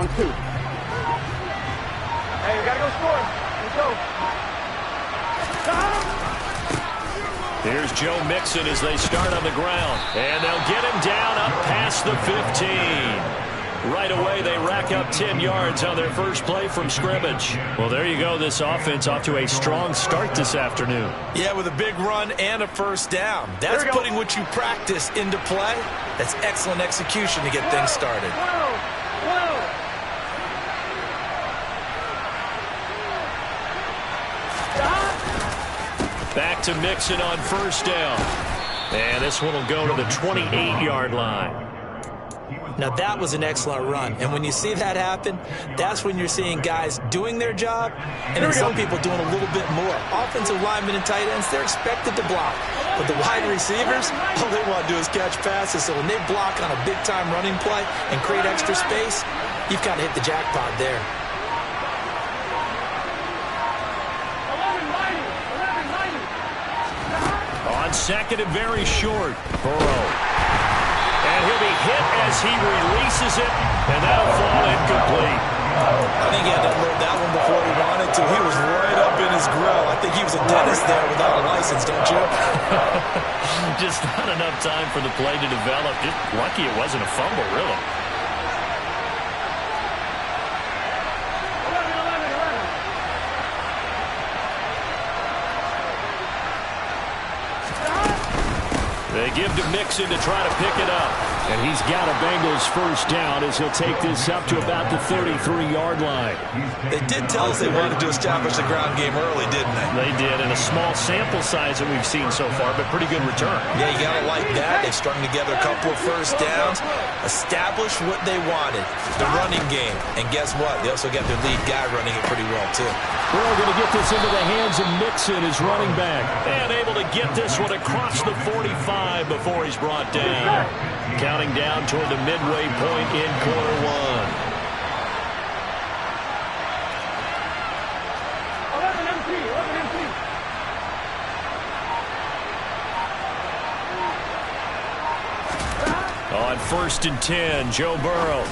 On 2. Hey, we gotta go score. Let's go. Here's Joe Mixon as they start on the ground. And they'll get him down up past the 15. Right away, they rack up 10 yards on their first play from scrimmage. Well, there you go. This offense off to a strong start this afternoon. Yeah, with a big run and a first down. That's putting what you practice into play. That's excellent execution to get things started. Back to Mixon on first down. And this one will go to the 28-yard line. Now, that was an excellent run. And when you see that happen, that's when you're seeing guys doing their job and then some people doing a little bit more. Offensive linemen and tight ends, they're expected to block. But the wide receivers, all they want to do is catch passes. So when they block on a big-time running play and create extra space, you've kind of hit the jackpot there. On second and very short, Burrow. And he'll be hit as he releases it, and that'll fall incomplete. I think he had to unload that one before he wanted to. He was right up in his grill. I think he was a dentist there without a license, don't you? Just not enough time for the play to develop. Just lucky it wasn't a fumble, really. They give to Mixon to try to pick it up. And he's got a Bengals first down as he'll take this up to about the 33-yard line. They did tell us they wanted to establish the ground game early, didn't they? They did, and a small sample size that we've seen so far, but pretty good return. Yeah, you got to like that. They've strung together a couple of first downs, established what they wanted, the running game. And guess what? They also got their lead guy running it pretty well, too. We're going to get this into the hands of Mixon, his running back. And able to get this one across the 45 before he's brought down. Counting down toward the midway point in quarter one. 11 empty. On first and 10, Joe Burrow.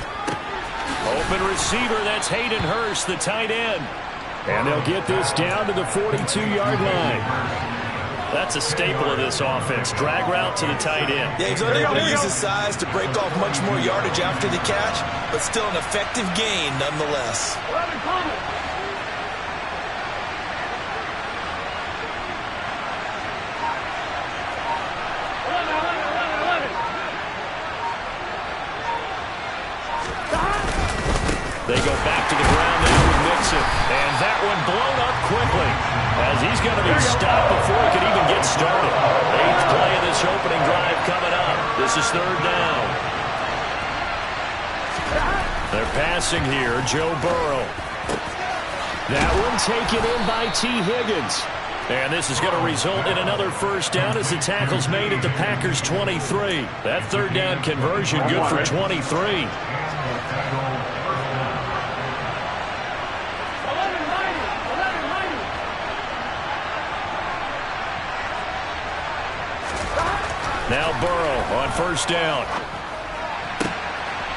Open receiver, that's Hayden Hurst, the tight end. And they'll get this down to the 42-yard line. That's a staple of this offense. Drag route to the tight end. Yeah, he's unable to use his size to break off much more yardage after the catch, but still an effective gain nonetheless. They go back to the ground now with Mixon. And that one blown up quickly as he's going to be stopped before he could even get started. 8th play of this opening drive coming up. This is third down. They're passing here, Joe Burrow. That one taken in by T. Higgins. And this is going to result in another first down as the tackle's made at the Packers' 23. That third down conversion good for 23. Now Burrow on first down.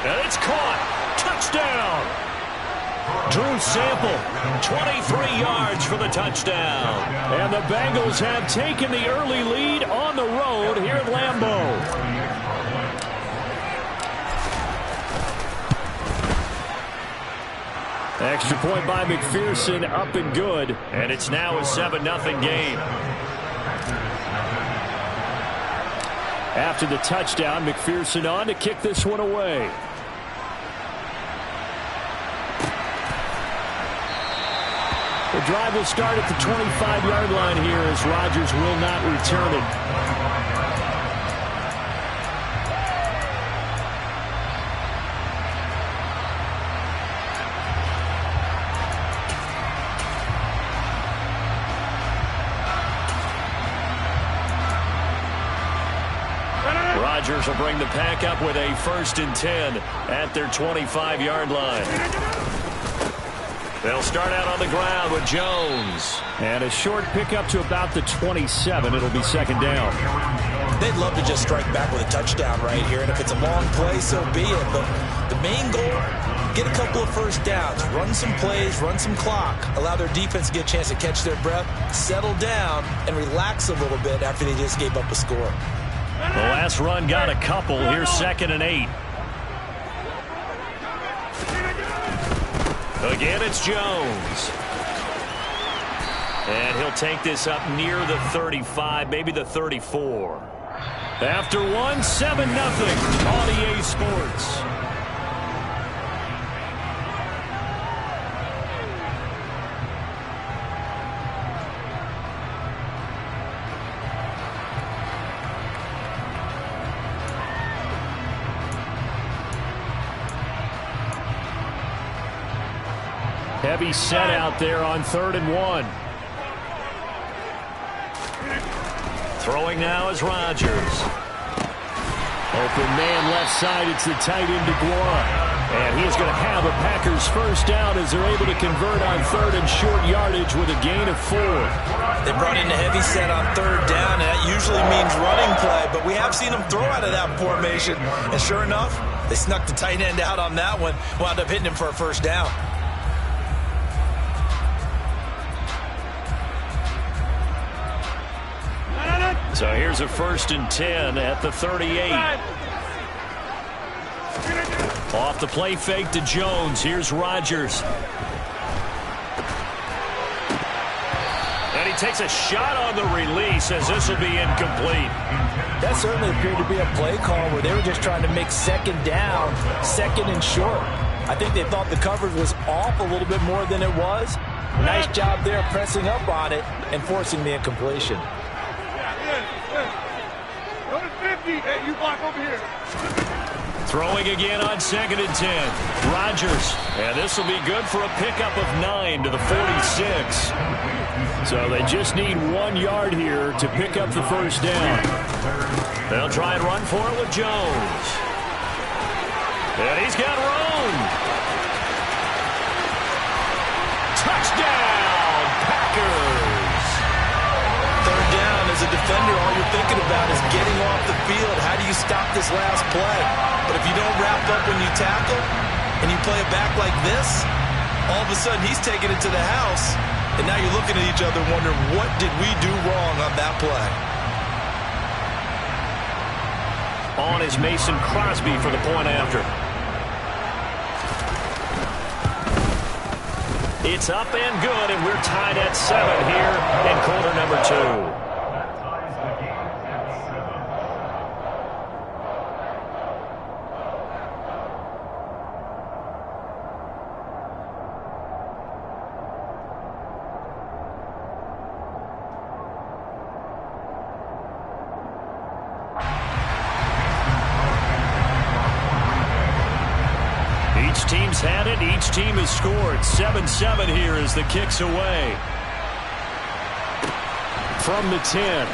And it's caught. Touchdown. Drew Sample, 23 yards for the touchdown. And the Bengals have taken the early lead on the road here at Lambeau. Extra point by McPherson, up and good. And it's now a 7-0 game. After the touchdown, McPherson on to kick this one away. The drive will start at the 25-yard line here as Rodgers will not return it. Rodgers will bring the pack up with a 1st and 10 at their 25-yard line. They'll start out on the ground with Jones. And a short pickup to about the 27. It'll be second down. They'd love to just strike back with a touchdown right here. And if it's a long play, so be it. But the main goal get a couple of first downs, run some plays, run some clock, allow their defense to get a chance to catch their breath, settle down, and relax a little bit after they just gave up a score. The last run got a couple. Here's 2nd and 8. Again, it's Jones. And he'll take this up near the 35, maybe the 34. After one, 7-0 on EA Sports. Heavy set out there on 3rd and 1. Throwing now is Rodgers. Open man left side. It's the tight end DeGuara. And he's going to have a Packers first down as they're able to convert on 3rd and short yardage with a gain of 4. They brought in the heavy set on 3rd down, and that usually means running play. But we have seen them throw out of that formation. And sure enough, they snuck the tight end out on that one. Wound up hitting him for a first down. So here's a 1st and 10 at the 38. Off the play fake to Jones. Here's Rodgers. And he takes a shot on the release as this will be incomplete. That certainly appeared to be a play call where they were just trying to make 2nd down, 2nd and short. I think they thought the coverage was off a little bit more than it was. Nice job there pressing up on it and forcing the incompletion. Hey, you block over here. Throwing again on 2nd and 10. Rodgers. And this will be good for a pickup of 9 to the 46. So they just need 1 yard here to pick up the first down. They'll try and run for it with Jones. And he's got room. Touchdown, Packers. 3rd down, as a defender, all you're thinking about is getting off the field. How do you stop this last play? But if you don't wrap up when you tackle and you play it back like this, all of a sudden he's taking it to the house, and now you're looking at each other wondering, what did we do wrong on that play? On is Mason Crosby for the point after. It's up and good, and we're tied at 7 here in quarter number 2. Each team's had it. Each team has scored. 7-7 here as the kick's away. From the 10.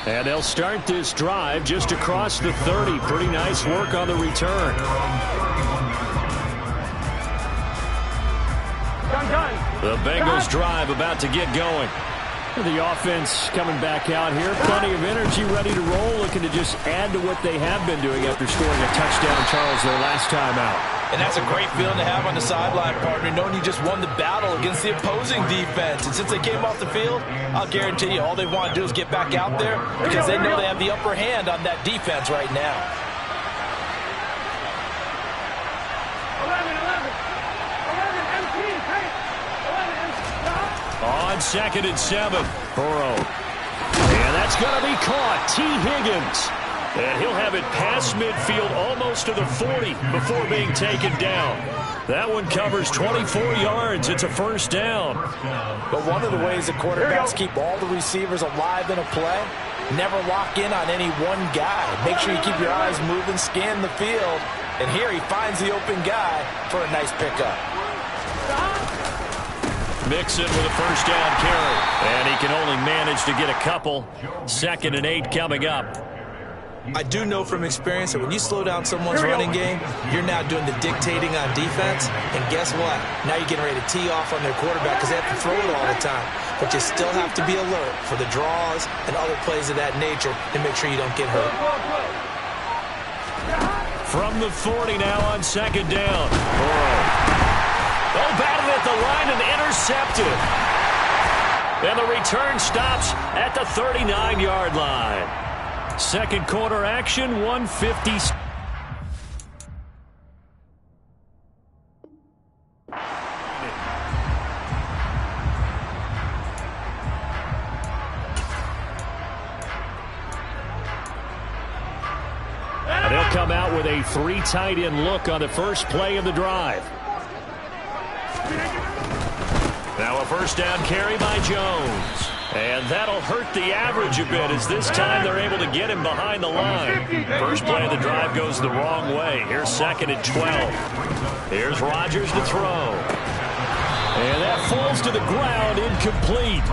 And they'll start this drive just across the 30. Pretty nice work on the return. The Bengals drive about to get going. The offense coming back out here. Plenty of energy, ready to roll, looking to just add to what they have been doing after scoring a touchdown, Charles, their last time out. And that's a great feeling to have on the sideline, partner, knowing you just won the battle against the opposing defense. And since they came off the field, I'll guarantee you all they want to do is get back out there because they know they have the upper hand on that defense right now. 2nd and 7. Burrow. And that's going to be caught. T. Higgins. And he'll have it past midfield almost to the 40 before being taken down. That one covers 24 yards. It's a first down. But one of the ways the quarterbacks keep all the receivers alive in a play, never lock in on any one guy. Make sure you keep your eyes moving, scan the field. And here he finds the open guy for a nice pickup. Mixon with a first down carry. And he can only manage to get a couple. 2nd and 8 coming up. I do know from experience that when you slow down someone's running game, you're now doing the dictating on defense. And guess what? Now you're getting ready to tee off on their quarterback because they have to throw it all the time. But you still have to be alert for the draws and other plays of that nature to make sure you don't get hurt. From the 40 now on second down. Burrow. Oh, batted at the line and intercepted. And the return stops at the 39-yard line. Second quarter action, 150. And they'll come out with a 3 tight end look on the first play of the drive. Now a first down carry by Jones. And that'll hurt the average a bit as this time they're able to get him behind the line. First play of the drive goes the wrong way. Here's second and 12. Here's Rodgers to throw. And that falls to the ground, incomplete.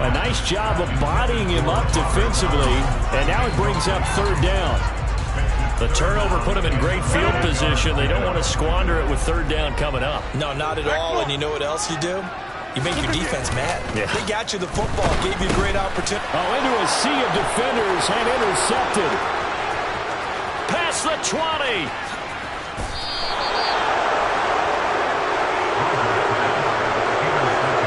A nice job of bodying him up defensively. And now it brings up third down. The turnover put them in great field position. They don't want to squander it with third down coming up. No, not at all. And you know what else you do? You make your defense mad. Yeah. They got you the football, gave you a great opportunity. Oh, into a sea of defenders and intercepted. Past the 20.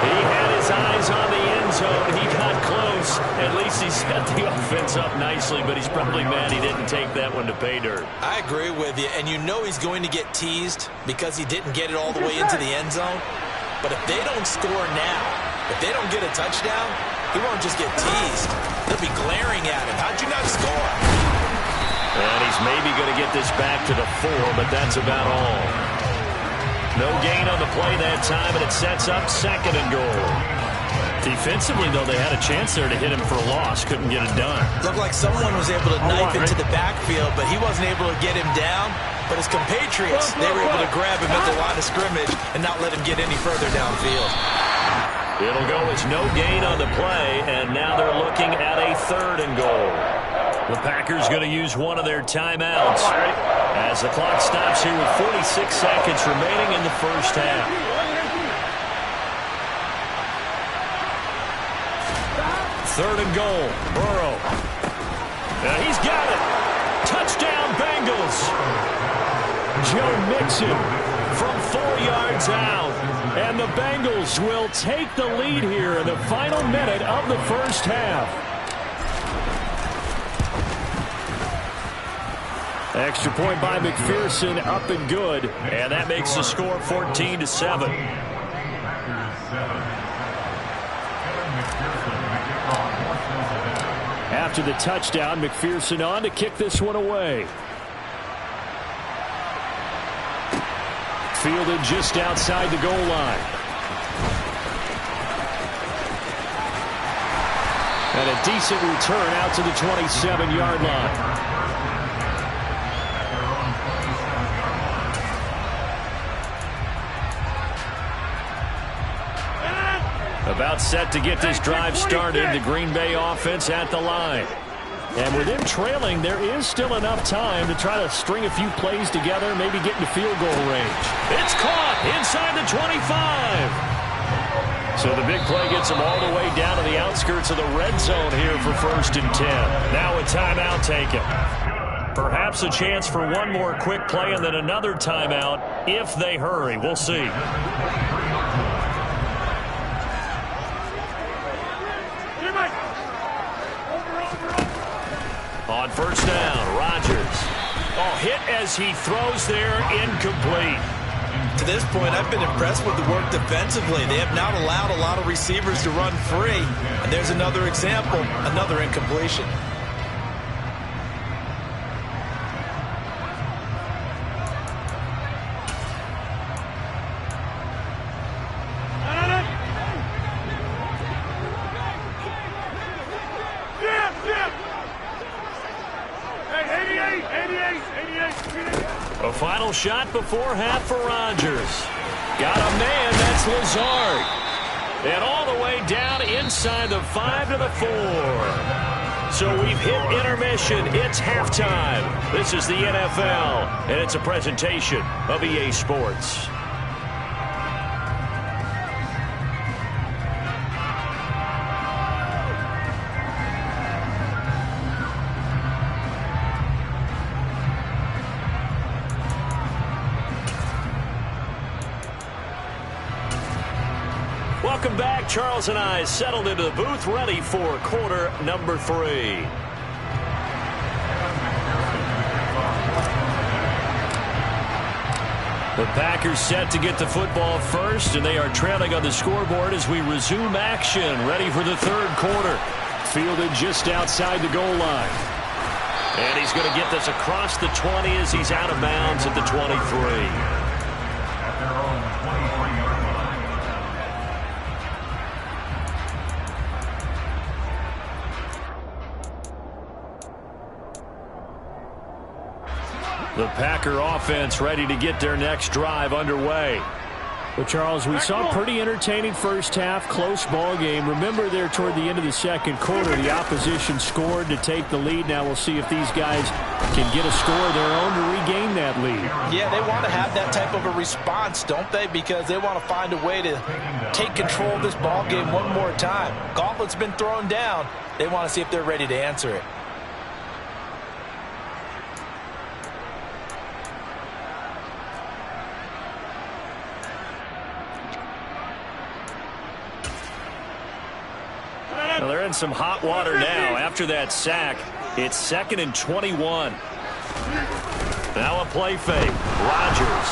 He had his eyes on the end zone. He got close. At least he set the offense up nicely, but he's probably mad he didn't take that one to pay dirt. I agree with you, and you know he's going to get teased because he didn't get it all the way into the end zone. But if they don't score now, if they don't get a touchdown, he won't just get teased. They'll be glaring at him. How'd you not score? And he's maybe going to get this back to the 4, but that's about all. No gain on the play that time, and it sets up second and goal. Defensively, though, they had a chance there to hit him for a loss. Couldn't get it done. Looked like someone was able to knife into the backfield, but he wasn't able to get him down. But his compatriots, they were able to grab him at the line of scrimmage and not let him get any further downfield. It'll go as no gain on the play, and now they're looking at a third and goal. The Packers going to use one of their timeouts as the clock stops here with 46 seconds remaining in the first half. Third and goal. Burrow. And he's got it. Touchdown, Bengals. Joe Mixon from 4 yards out. And the Bengals will take the lead here in the final minute of the first half. Extra point by McPherson, up and good. And that makes the score 14-7. After the touchdown, McPherson on to kick this one away. Fielded just outside the goal line. And a decent return out to the 27-yard line. About set to get this drive started. The Green Bay offense at the line. And with them trailing, there is still enough time to try to string a few plays together, maybe get into field goal range. It's caught inside the 25. So the big play gets them all the way down to the outskirts of the red zone here for first and 10. Now a timeout taken. Perhaps a chance for one more quick play and then another timeout if they hurry. We'll see. On first down, Rodgers. Oh, hit as he throws there, incomplete. To this point, I've been impressed with the work defensively. They have not allowed a lot of receivers to run free. And there's another example, another incompletion. A final shot before half for Rodgers. Got a man, that's Lazard. And all the way down inside the 5 to the 4. So we've hit intermission. It's halftime. This is the NFL, and it's a presentation of EA Sports. Welcome back. Charles and I settled into the booth, ready for quarter number 3. The Packers set to get the football first, and they are trailing on the scoreboard as we resume action, ready for the third quarter. Fielded just outside the goal line. And he's going to get this across the 20 as he's out of bounds at the 23. The Packer offense ready to get their next drive underway. Well, Charles, we saw a pretty entertaining first half, close ball game. Remember there toward the end of the second quarter, the opposition scored to take the lead. Now we'll see if these guys can get a score of their own to regain that lead. Yeah, they want to have that type of a response, don't they? Because they want to find a way to take control of this ball game one more time. Gauntlet's been thrown down. They want to see if they're ready to answer it. Well, they're in some hot water now. After that sack, it's 2nd and 21. Now a play fake. Rodgers,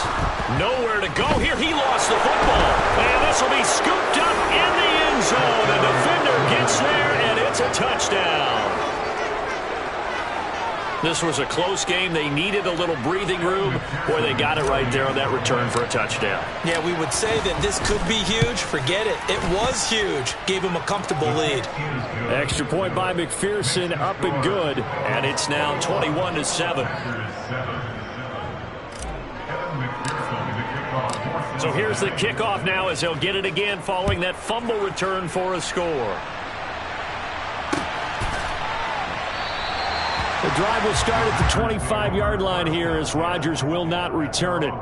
nowhere to go here. He lost the football. And this will be scooped up in the end zone. The defender gets there, and it's a touchdown. This was a close game. They needed a little breathing room. Boy, they got it right there on that return for a touchdown. Yeah, we would say that this could be huge. Forget it. It was huge. Gave him a comfortable lead. Extra point by McPherson, up and good. And it's now 21-7. So here's the kickoff now as they'll get it again following that fumble return for a score. The drive will start at the 25-yard line here as Rodgers will not return it.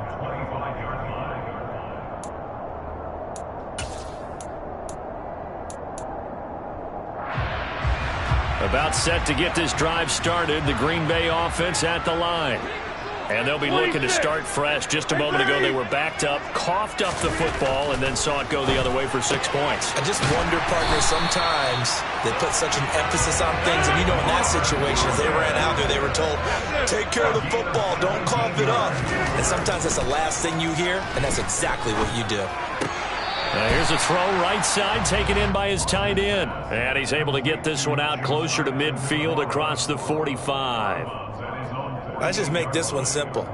About set to get this drive started, the Green Bay offense at the line. And they'll be looking to start fresh. Just a moment ago, they were backed up, coughed up the football, and then saw it go the other way for 6 points. I just wonder, partner, sometimes they put such an emphasis on things, and you know in that situation, as they ran out there, they were told, take care of the football, don't cough it up. And sometimes that's the last thing you hear, and that's exactly what you do. Now here's a throw right side, taken in by his tight end. And he's able to get this one out closer to midfield across the 45. Let's just make this one simple.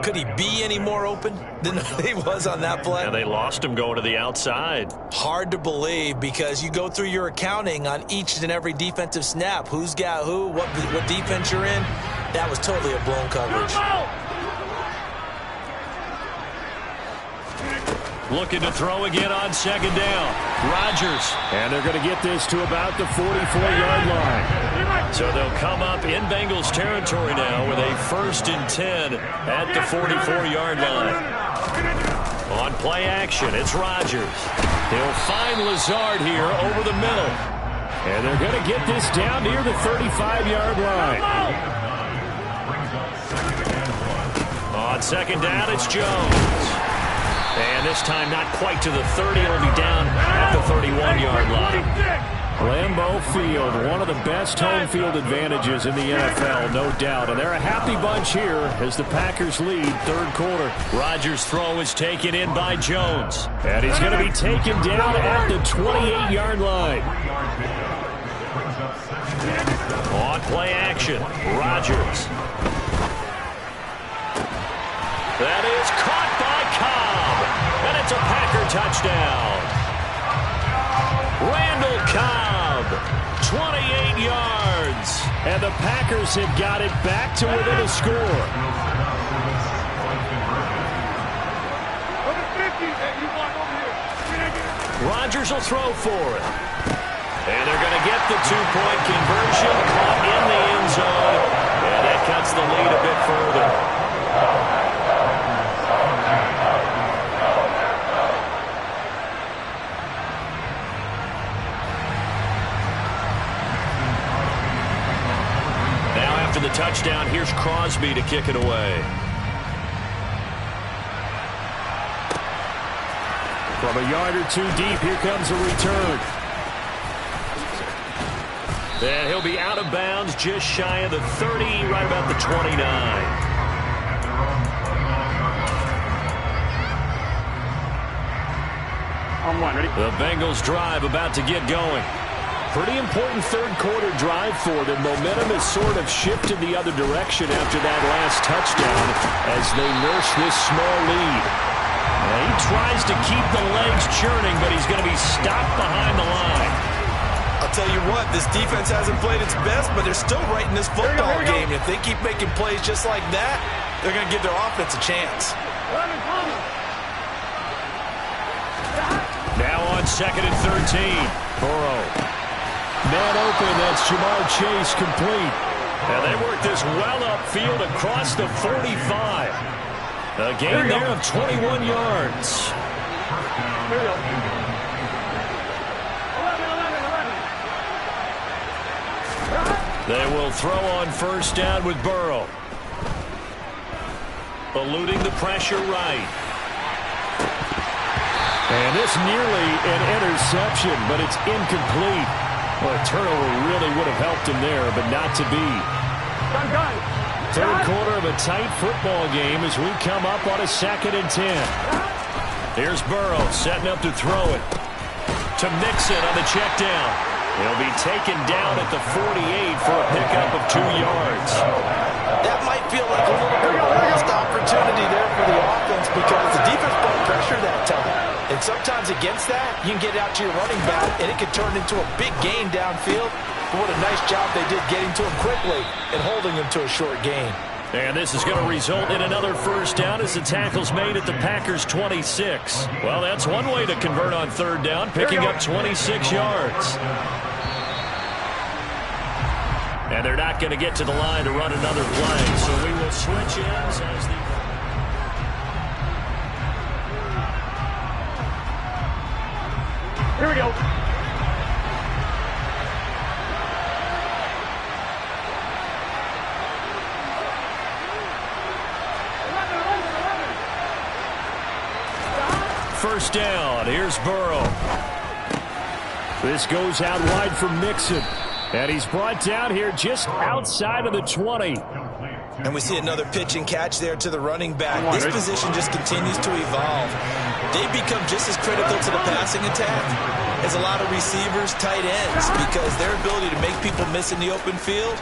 Could he be any more open than he was on that play? And they lost him going to the outside. Hard to believe because you go through your accounting on each and every defensive snap. Who's got who, what defense you're in. That was totally a blown coverage. Looking to throw again on 2nd down. Rodgers. And they're going to get this to about the 44-yard line. So they'll come up in Bengals territory now with a 1st and 10 at the 44-yard line. On play action, it's Rodgers. They'll find Lazard here over the middle. And they're going to get this down near the 35-yard line. On 2nd down, it's Jones. And this time not quite to the 30. It'll be down at the 31-yard line. Lambeau Field, one of the best home field advantages in the NFL, no doubt. And they're a happy bunch here as the Packers lead third quarter. Rodgers' throw is taken in by Jones. And he's going to be taken down at the 28-yard line. On play action, Rodgers. That is caught by Cobb. And it's a Packer touchdown. Randall Cobb, 28 yards. And the Packers have got it back to within a score. Rodgers will throw for it. And they're going to get the 2-point conversion, caught in the end zone. And that cuts the lead a bit further. After the touchdown, here's Crosby to kick it away. From a yard or two deep, here comes a return. And he'll be out of bounds just shy of the 30, right about the 29. The Bengals drive about to get going. Pretty important third quarter drive for them. Momentum has sort of shifted the other direction after that last touchdown as they nurse this small lead. Now he tries to keep the legs churning, but he's going to be stopped behind the line. I'll tell you what, this defense hasn't played its best, but they're still right in this football game. If they keep making plays just like that, they're going to give their offense a chance. Now on 2nd and 13. Burrow. Man open, that's Jamar Chase complete. And they work this well upfield across the 45. A gain there of 21 yards. Here we go. They will throw on first down with Burrow. Eluding the pressure right. And this nearly an interception, but it's incomplete. Well, a turnover really would have helped him there, but not to be. Third quarter of a tight football game as we come up on a 2nd and 10. Here's Burrow setting up to throw it. To Mixon on the check down. He'll be taken down at the 48 for a pickup of 2 yards. That might feel like a little bit of a lost opportunity there for the offense because the defense brought pressure that time. And sometimes against that, you can get out to your running back, and it can turn into a big gain downfield. But what a nice job they did getting to him quickly and holding him to a short gain. And this is going to result in another first down as the tackle's made at the Packers' 26. Well, that's one way to convert on third down, picking up 26 yards. And they're not going to get to the line to run another play, so we will switch ends as the... Here we go. First down. Here's Burrow. This goes out wide for Mixon. And he's brought down here just outside of the 20. And we see another pitch and catch there to the running back. This position just continues to evolve. They become just as critical to the passing attack as a lot of receivers, tight ends, because their ability to make people miss in the open field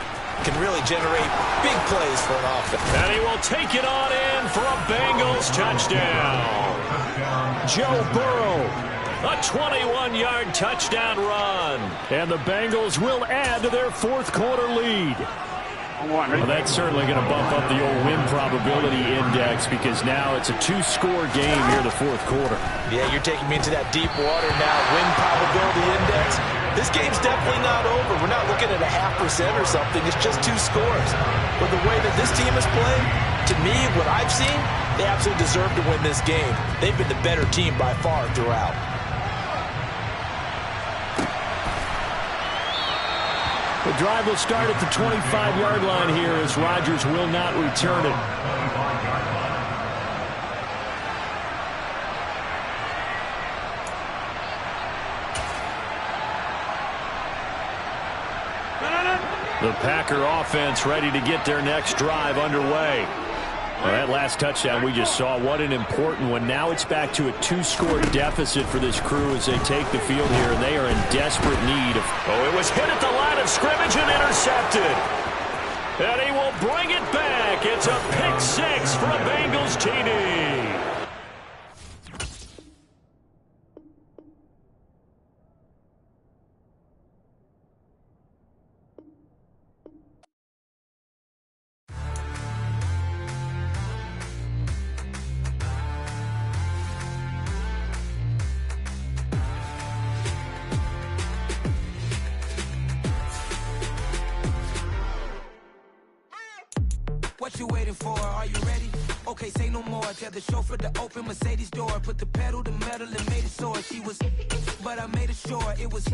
can really generate big plays for an offense. And he will take it on in for a Bengals touchdown. Joe Burrow. A 21-yard touchdown run. And the Bengals will add to their fourth quarter lead. Well, that's certainly going to bump up the old win probability index because now it's a 2-score game here in the fourth quarter. Yeah, you're taking me into that deep water now. Win probability index. This game's definitely not over. We're not looking at a 0.5% or something. It's just 2 scores. But the way that this team has played, to me, what I've seen, they absolutely deserve to win this game. They've been the better team by far throughout. The drive will start at the 25-yard line here as Rodgers will not return it. The Packer offense ready to get their next drive underway. Well, that last touchdown we just saw, what an important one. Now it's back to a 2-score deficit for this crew as they take the field here, and they are in desperate need of... Oh, it was hit at the line of scrimmage and intercepted. And he will bring it back. It's a pick 6 for a Bengals TD. What you waiting for? Are you ready? Okay, say no more. Tell the chauffeur to open Mercedes door. Put the pedal to metal and made it soar. She was, but I made it sure it was.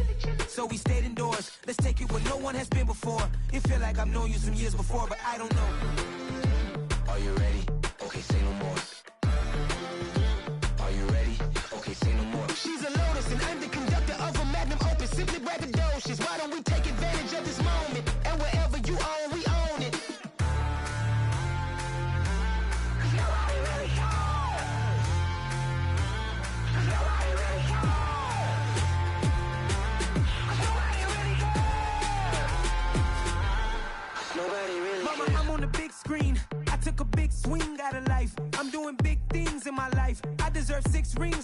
So we stayed indoors. Let's take it where no one has been before. It feel like I've known you some years before, but I don't know. Are you ready? Okay, say no more. Are you ready? Okay, say no more.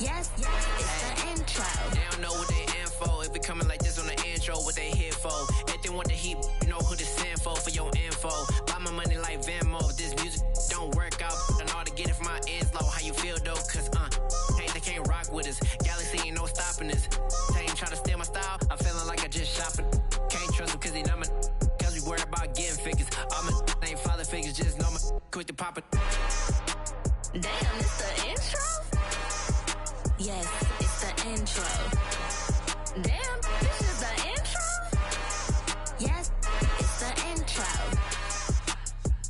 Yes, it's the intro. They don't know what they in for. If it coming like this on the intro, what they here for? If they want the heat, you know who to send for your info. Buy my money like Venmo. If this music don't work out, and all to get it from my ends low. How you feel though? Cause hey, they can't rock with us. Galaxy ain't no stopping this. They ain't try to steal my style. I'm feeling like I just shopping. Can't trust them cause they not my. Cause we worried about getting figures. All my ain't father figures, just know my quick to pop it. Damn, it's the intro? Yes, it's the intro. Damn, this is the intro? Yes, it's the intro.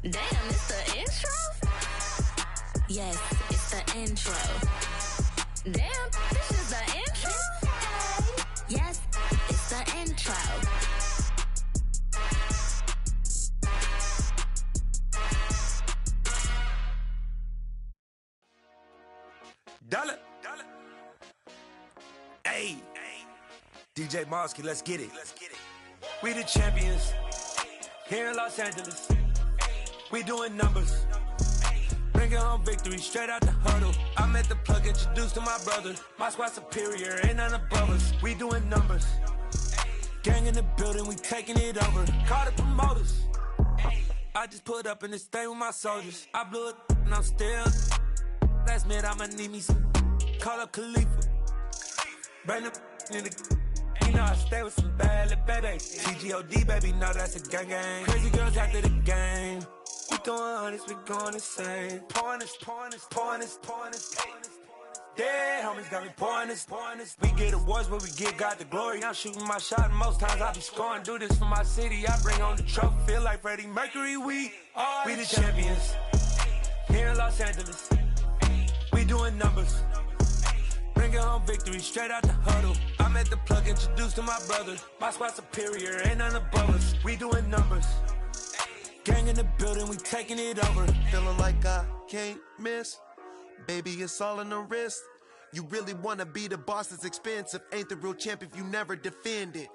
Damn, it's the intro? Yes, it's the intro. Damn, this is the intro? Yes, it's the intro. Dollar. Hey, DJ Mosky, let's get it. We the champions here in Los Angeles. We doing numbers. Bringing home victory straight out the huddle. I met the plug, introduced to my brother. My squad superior, ain't none above us. We doing numbers. Gang in the building, we taking it over. Call the promoters. I just put up in this thing with my soldiers. I blew it and I'm still. Last minute I'ma need me some. Call up Khalifa. Bring the in the. You know I stay with some bad little baby. TGOD baby, no that's a gang gang. Crazy girls after the game. We throwing hundreds, we going insane. Pouring this. Yeah, homies got me pouring this. We get awards, but we give God the glory. I'm shooting my shot, and most times I be scoring. Do this for my city, I bring on the trophy. Feel like Freddie Mercury, we the champions here in Los Angeles. We doing numbers. Bringing home victory straight out the huddle. I met the plug, introduced to my brother. My squad superior, ain't none above us. We doing numbers. Gang in the building, we taking it over. Feeling like I can't miss. Baby, it's all in the wrist. You really wanna be the boss, it's expensive. Ain't the real champ if you never defend it.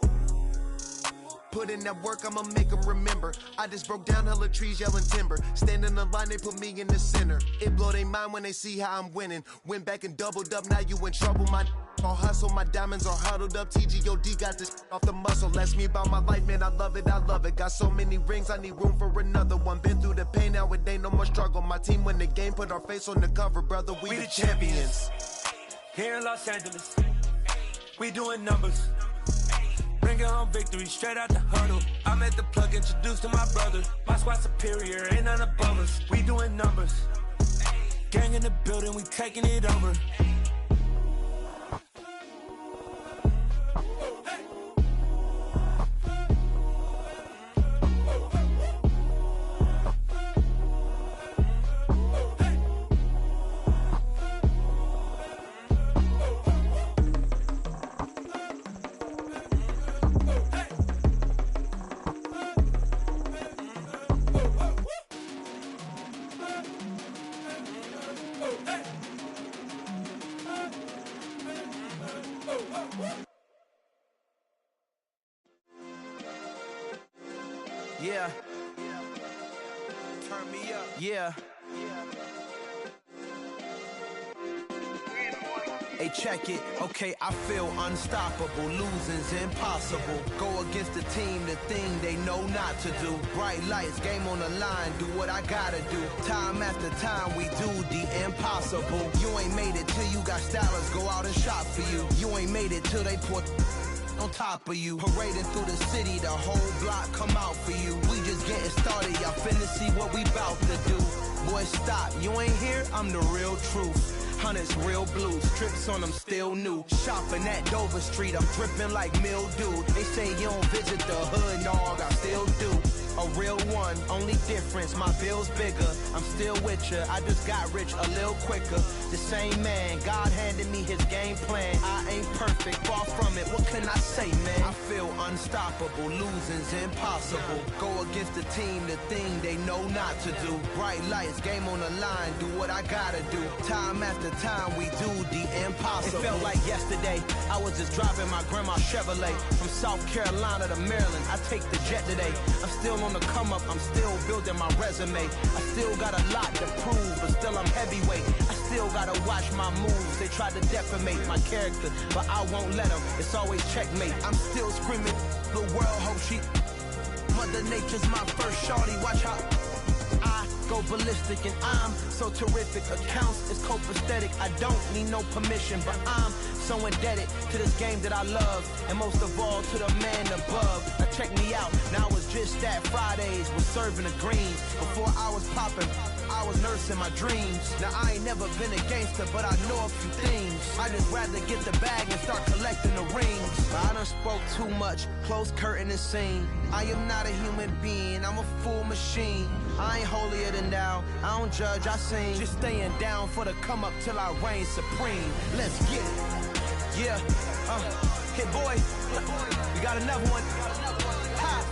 Put in that work, I'ma make them remember. I just broke down hella trees, yelling timber. Stand in the line, they put me in the center. It blow their mind when they see how I'm winning. Went back and doubled up, now you in trouble. My all hustle, my diamonds are huddled up. TGOD got this off the muscle. That's me about my life, man, I love it. Got so many rings, I need room for another one. Been through the pain, now it ain't no more struggle. My team win the game, put our face on the cover, brother. We the champions. Here in Los Angeles, we doing numbers. Bringing home victory straight out the huddle. I met the plug, introduced to my brother. My squad superior, ain't none above us. We doing numbers. Gang in the building, we taking it over. Yeah. Turn me up. Yeah. Hey, check it. Okay, I feel unstoppable. Losing's impossible. Go against the team, the thing they know not to do. Bright lights, game on the line. Do what I gotta do. Time after time, we do the impossible. You ain't made it till you got stylers. Go out and shop for you. You ain't made it till they put on top of you. Parading through the city, the whole block come out for you. We just getting started, y'all finna see what we bout to do. Boy, stop, you ain't here, I'm the real truth. Hunters, real blues, strips on them still new. Shopping at Dover Street, I'm dripping like mildew. They say you don't visit the hood, dog, I still do. A real one, only difference, my bill's bigger. I'm still with ya, I just got rich a little quicker. The same man, God handed me his game plan. I ain't perfect, far from it, what can I say, man? I feel unstoppable, losing's impossible. Go against the team, the thing they know not to do. Bright lights, game on the line, do what I gotta do. Time after time, we do the impossible. It felt like yesterday, I was just driving my grandma's Chevrolet. From South Carolina to Maryland, I take the jet today. I'm still on the come up, I'm still building my resume. I still got a lot to prove, but still I'm heavyweight. I still gotta watch my moves. They tried to defamate my character, but I won't let them. It's always checkmate. I'm still screaming, the world hope she. Mother Nature's my first shorty. Watch how I go ballistic, and I'm so terrific. Accounts is copacetic. I don't need no permission, but I'm so indebted to this game that I love, and most of all to the man above. Now check me out. Now it's just that Fridays was serving the greens. Before I was popping, I was nursing my dreams. Now I ain't never been a gangster, but I know a few things. I just rather get the bag and start collecting the rings. I done spoke too much, close curtain and scene. I am not a human being, I'm a full machine. I ain't holier than thou, I don't judge, I sing. Just staying down for the come up till I reign supreme. Let's get it. Yeah, hit boy, we got another one. Ha.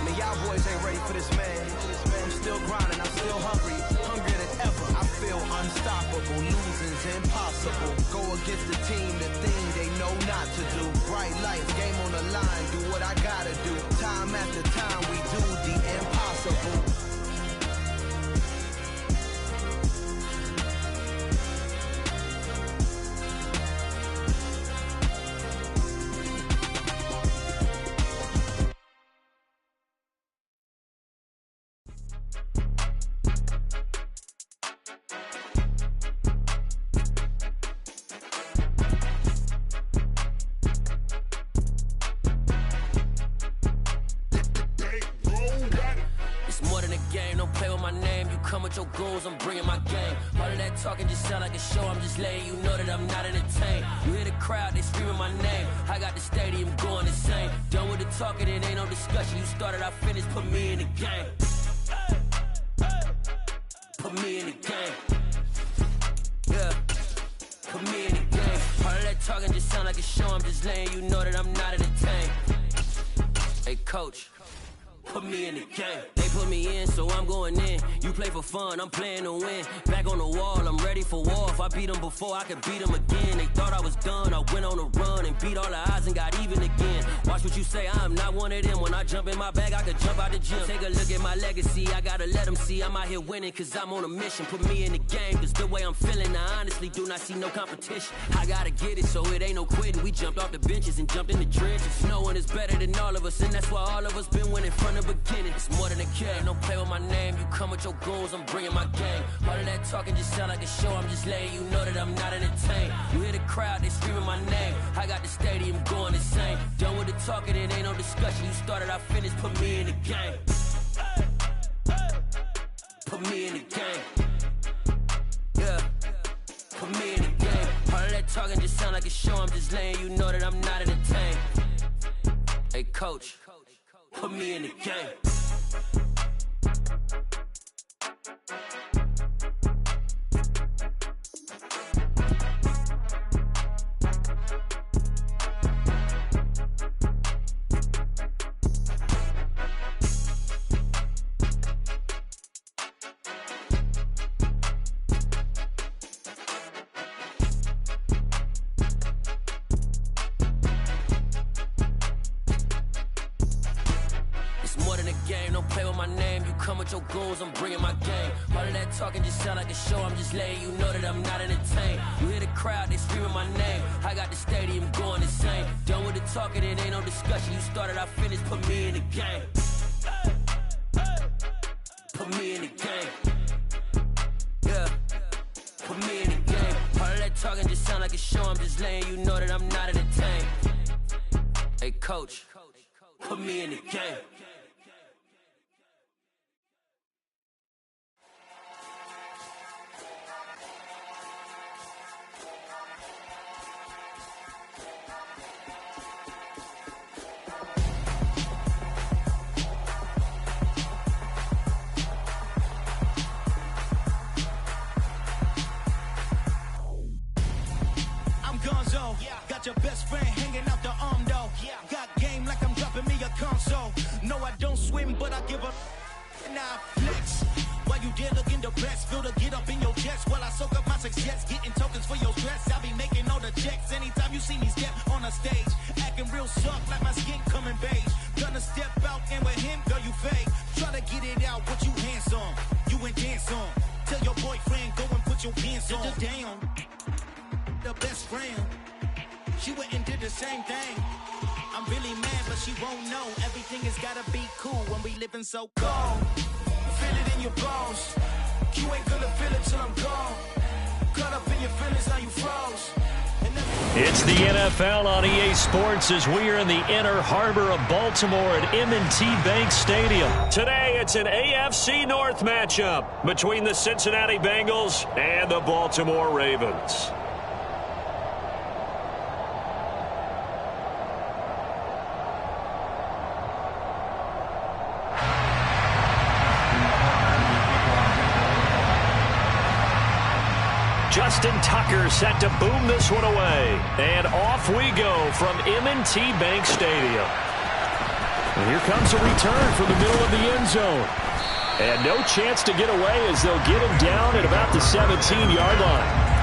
Man, y'all boys ain't ready for this, man. I'm still grinding, I'm still hungry, hungrier than ever. I feel unstoppable, losing's impossible. Go against the team, the thing they know not to do. Bright lights, game on the line, do what I gotta do. Time after time, we do the impossible. Your goals, I'm bringing my game. All of that talking just sound like a show. I'm just letting you know that I'm not entertained. You hear the crowd, they screaming my name. I got the stadium going insane. Done with the talking, it ain't no discussion. You started, I finished, put me in the game. Put me in the game. Yeah, put me in the game. All of that talking just sound like a show. I'm just letting you know that I'm not entertained. Hey, coach, put me in the game. They put me in, so I'm going in. You play for fun, I'm playing to win. Back on the wall, I'm ready for war. If I beat them before, I could beat them again. They thought I was done, I went on a run and beat all the odds and got even again. Watch what you say, I'm not one of them. When I jump in my bag, I could jump out the gym. Take a look at my legacy, I gotta let them see I'm out here winning, cause I'm on a mission. Put me in the game, cause the way I'm feeling, I honestly do not see no competition. I gotta get it, so it ain't no quitting. We jumped off the benches and jumped in the trenches. No one is better than all of us, and that's why all of us been winning from the beginning. It's more than a game, don't play with my name. You come with your goals, I'm bringing my game. All of that talking just sound like a show. I'm just letting you know that I'm not entertained. You hear the crowd, they screaming my name. I got the stadium going insane. Done with the talking, it ain't no discussion. You started, I finished, put me in the game. Put me in the game. Yeah, put me in the game. All of that talking just sound like a show. I'm just letting you know that I'm not entertained. Hey, coach, put me in the game. Your goals, I'm bringing my game. All of that talking just sound like a show. I'm just letting you know that I'm not entertained. You hear the crowd, they screaming my name. I got the stadium going insane. Done with the talking, it ain't no discussion. You started, I finished, put me in the game. Put me in the game. Yeah, put me in the game. All of that talking just sound like a show. I'm just letting you know that I'm not entertained. Hey, coach, put me in the game. Got your best friend hanging out the arm though. Got game like I'm dropping me a console. No, I don't swim, but I give a now flex. While you there looking depressed, feel to get up in your chest while I soak up my success, getting tokens for your stress. I be making all the checks anytime you see me step on a stage, acting real soft like my skin coming beige. Gonna step out and with him, girl, you fake. Try to get it out, but you handsome, you ain't dance on. Tell your boyfriend, go and put your pants on. down. The best friend. She went and did the same thing. I'm really mad, but she won't know. Everything has gotta be cool when we living so cold. Feel it in your bones. You ain't gonna feel it till I'm gone. Caught up in your feelings, now you froze. It's the NFL on EA Sports as we are in the inner harbor of Baltimore at M&T Bank Stadium. Today, it's an AFC North matchup between the Cincinnati Bengals and the Baltimore Ravens. Justin Tucker set to boom this one away. And off we go from M&T Bank Stadium. And here comes a return from the middle of the end zone. And no chance to get away as they'll get him down at about the 17-yard line.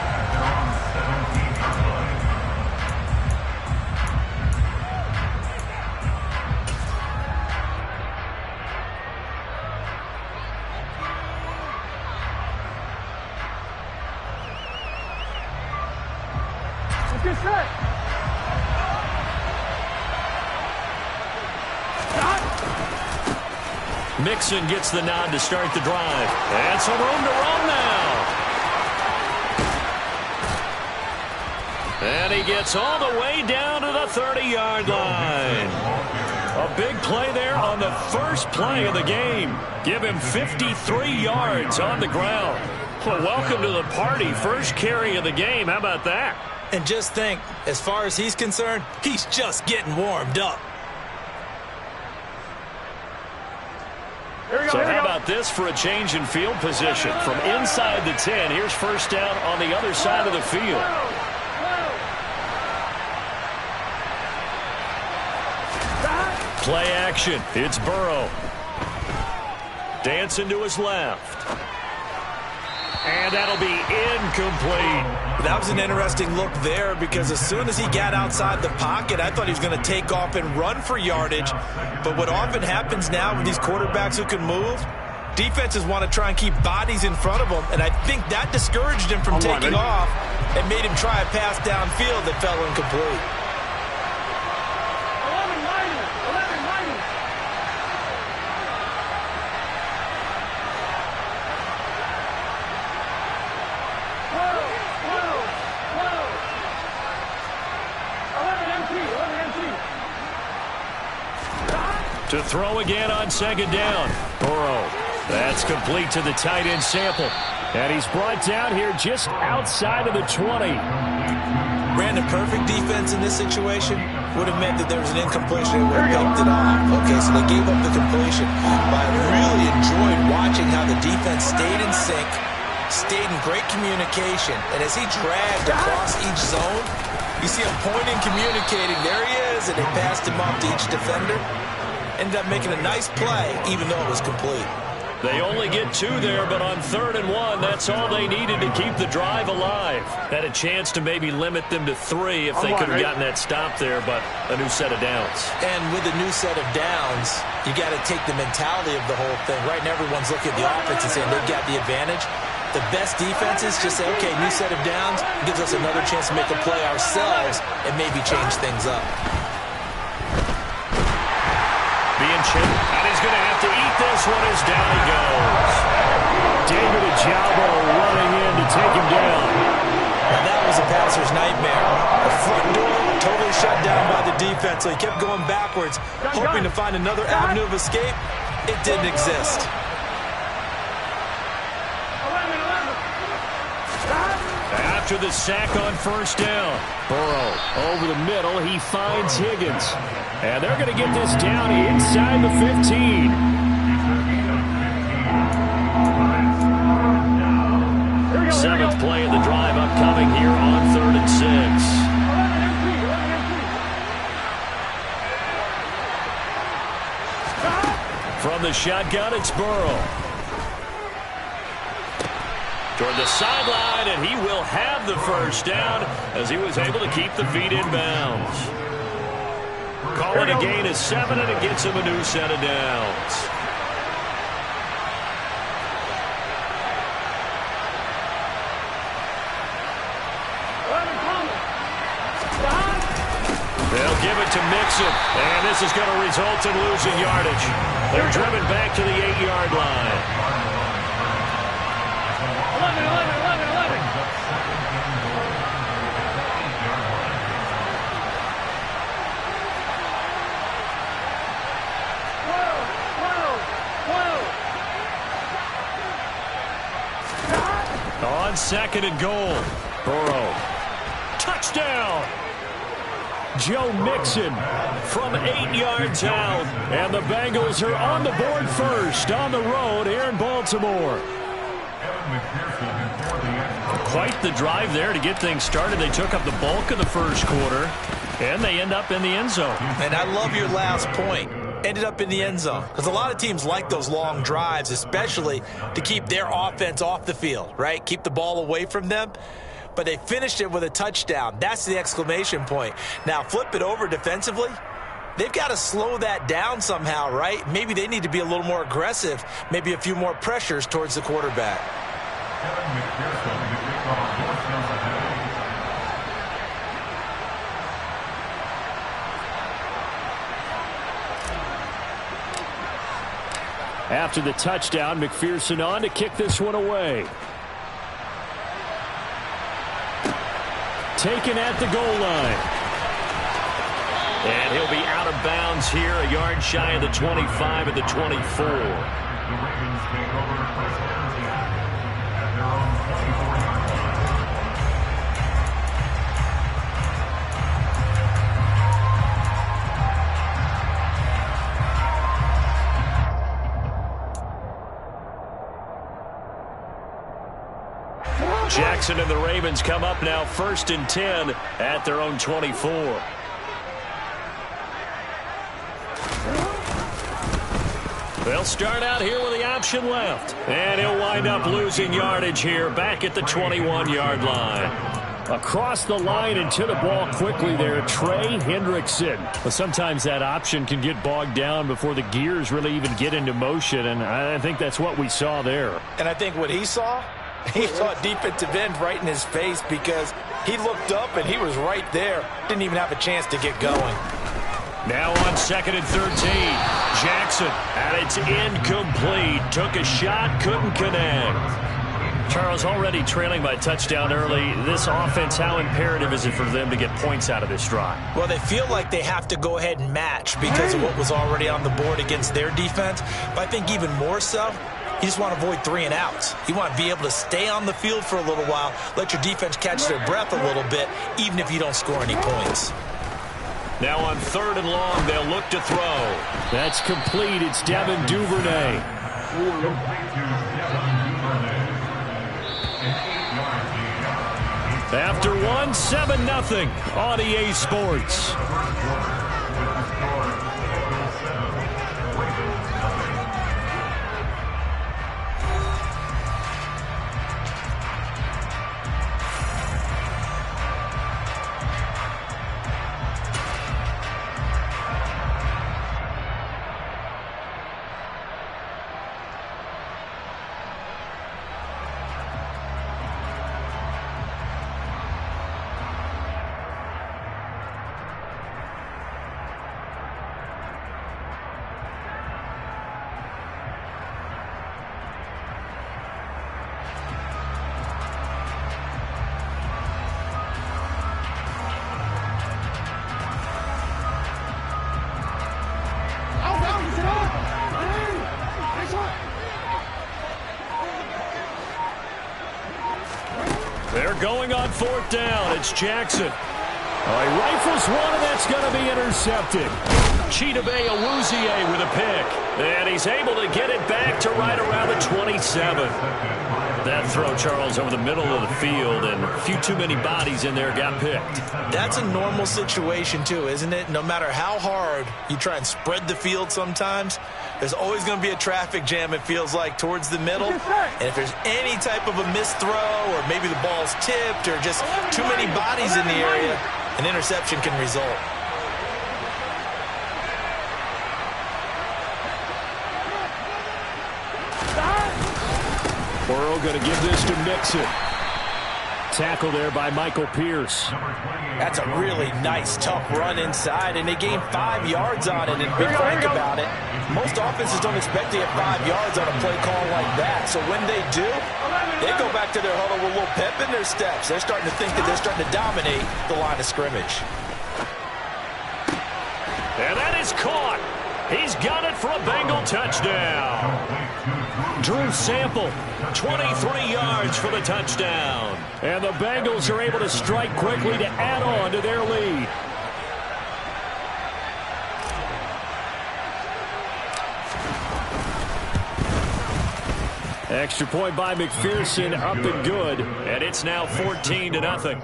Mixon gets the nod to start the drive. And some room to run now. And he gets all the way down to the 30-yard line. A big play there on the first play of the game. Give him 53 yards on the ground. Well, welcome to the party. First carry of the game. How about that? And just think, as far as he's concerned, he's just getting warmed up. So how about this for a change in field position? From inside the 10, here's first down on the other side of the field. Play action. It's Burrow. Dancing to his left. And that'll be incomplete. That was an interesting look there because as soon as he got outside the pocket, I thought he was going to take off and run for yardage. But what often happens now with these quarterbacks who can move, defenses want to try and keep bodies in front of them, and I think that discouraged him from taking off and made him try a pass downfield that fell incomplete. To throw again on second down. Burrow. That's complete to the tight end Sample. And he's brought down here just outside of the 20. Brandon, perfect defense in this situation would have meant that there was an incompletion. They would have picked it off. Okay, so they gave up the completion. But I really enjoyed watching how the defense stayed in sync, stayed in great communication. And as he dragged across each zone, you see him pointing, communicating. There he is, and they passed him off to each defender. Ended up making a nice play, even though it was complete. They only get 2 there, but on 3rd and 1, that's all they needed to keep the drive alive. Had a chance to maybe limit them to 3 if they could have gotten that stop there, but a new set of downs. And with a new set of downs, you got to take the mentality of the whole thing. Right now, everyone's looking at the offense and saying they've got the advantage. The best defenses just say, okay, new set of downs gives us another chance to make a play ourselves and maybe change things up. And he's going to have to eat this one as down he goes. David Ojabo running in to take him down. Now that was a passer's nightmare. The front door totally shut down by the defense, so he kept going backwards, hoping to find another avenue of escape. It didn't exist. After the sack on first down, Burrow over the middle. He finds Higgins. And they're going to get this down inside the 15. Seventh play of the drive upcoming here on 3rd and 6. From the shotgun, it's Burrow. Toward the sideline, and he will have the first down as he was able to keep the feet in bounds. Call it a gain of 7, and it gets him a new set of downs. They'll give it to Mixon, and this is going to result in losing yardage. They're driven back to the 8-yard line. 11. On 2nd and goal, Burrow. Touchdown! Joe Mixon from 8 yards out. And the Bengals are on the board first on the road here in Baltimore. Quite the drive there to get things started. They took up the bulk of the first quarter, and they end up in the end zone. And I love your last point. Ended up in the end zone. Because a lot of teams like those long drives, especially to keep their offense off the field, right? Keep the ball away from them. But they finished it with a touchdown. That's the exclamation point. Now, flip it over defensively. They've got to slow that down somehow, right? Maybe they need to be a little more aggressive. Maybe a few more pressures towards the quarterback. After the touchdown, McPherson on to kick this one away. Taken at the goal line. And he'll be out of bounds here, a yard shy of the 25 at the 24. Jackson and the Ravens come up now 1st and 10 at their own 24. They'll start out here with the option left. And he'll wind up losing yardage here back at the 21-yard line. Across the line and to the ball quickly there, Trey Hendrickson. But sometimes that option can get bogged down before the gears really even get into motion, and I think that's what we saw there. And I think what he saw defensive end right in his face because he looked up and he was right there. Didn't even have a chance to get going. Now on 2nd and 13, Jackson, and it's incomplete. Took a shot, couldn't connect. Charles, already trailing by touchdown early. This offense, how imperative is it for them to get points out of this drive? Well, they feel like they have to go ahead and match because of what was already on the board against their defense. But I think even more so, you just want to avoid 3 and outs. You want to be able to stay on the field for a little while, let your defense catch their breath a little bit, even if you don't score any points. Now on 3rd and long, they'll look to throw. That's complete. It's Devin Duvernay. After 7-0 on EA Sports. They're going on 4th down. It's Jackson. He rifles one, and that's going to be intercepted. Chidobe Awuzie with a pick. And he's able to get it back to right around the 27. That throw, Charles, over the middle of the field, and a few too many bodies in there got picked. That's a normal situation, too, isn't it? No matter how hard you try and spread the field sometimes, there's always going to be a traffic jam, it feels like, towards the middle. And if there's any type of a missed throw or maybe the ball's tipped or just too many bodies in the area, an interception can result. Burrow going to give this to Mixon. tackle there by Michael Pierce. That's a really nice, tough run inside, and they gained 5 yards on it. And to be frank about it, most offenses don't expect to get 5 yards on a play call like that. So when they do, they go back to their huddle with a little pep in their steps. They're starting to think that they're starting to dominate the line of scrimmage. And that is caught. He's got it for a Bengal touchdown. Drew Sample, 23 yards for the touchdown. And the Bengals are able to strike quickly to add on to their lead. Extra point by McPherson, up and good. And it's now 14-0.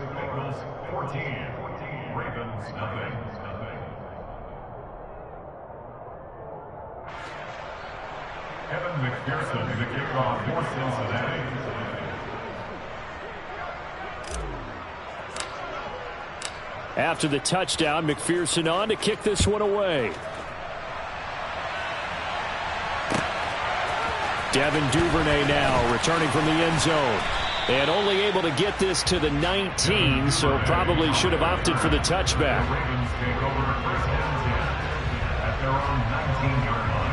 McPherson, the kickoff for Cincinnati. After the touchdown, McPherson on to kick this one away. Devin Duvernay now returning from the end zone. And only able to get this to the 19, so probably should have opted for the touchback. Ravens take over first and 10 at their own 19-yard line.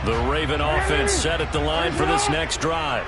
The Raven offense set at the line for this next drive.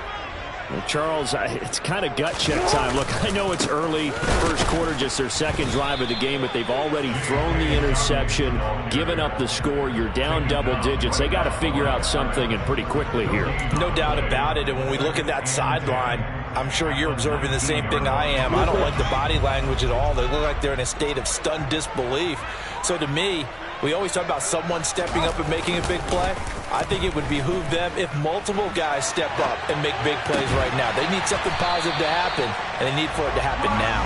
Well, Charles, it's kind of gut check time. Look, I know it's early, first quarter, just their second drive of the game, but they've already thrown the interception, given up the score. You're down double digits. They got to figure out something, and pretty quickly here. No doubt about it, and when we look at that sideline, I'm sure you're observing the same thing I am. I don't like the body language at all. They look like they're in a state of stunned disbelief. So to me, we always talk about someone stepping up and making a big play. I think it would behoove them if multiple guys step up and make big plays right now. They need something positive to happen, and they need for it to happen now.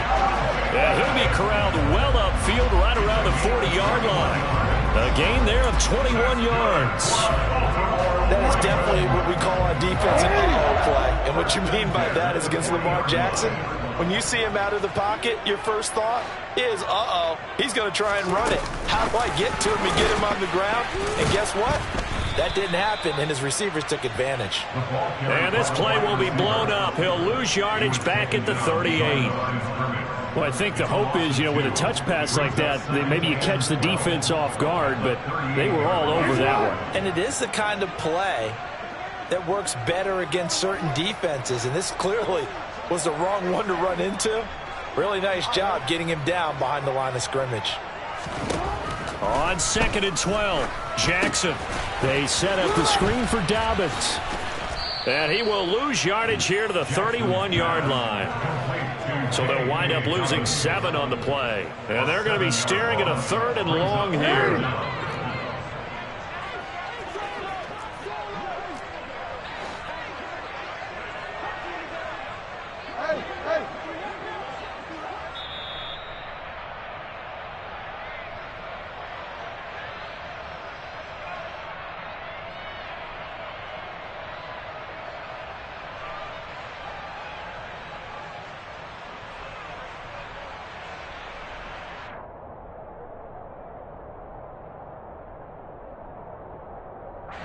Yeah, he'll be corralled well upfield right around the 40-yard line. A gain there of 21 yards. That is definitely what we call a defensive play. And what you mean by that is against Lamar Jackson, when you see him out of the pocket, your first thought is, uh-oh, he's going to try and run it. How do I get to him and get him on the ground? And guess what? That didn't happen, and his receivers took advantage. And this play will be blown up. He'll lose yardage back at the 38. Well, I think the hope is, with a touch pass like that, maybe you catch the defense off guard, but they were all over that one. And it is the kind of play that works better against certain defenses, and this clearly was the wrong one to run into. Really nice job getting him down behind the line of scrimmage. On 2nd and 12, Jackson. They set up the screen for Dobbins. And he will lose yardage here to the 31-yard line. So they'll wind up losing 7 on the play. And they're going to be staring at a 3rd and long here.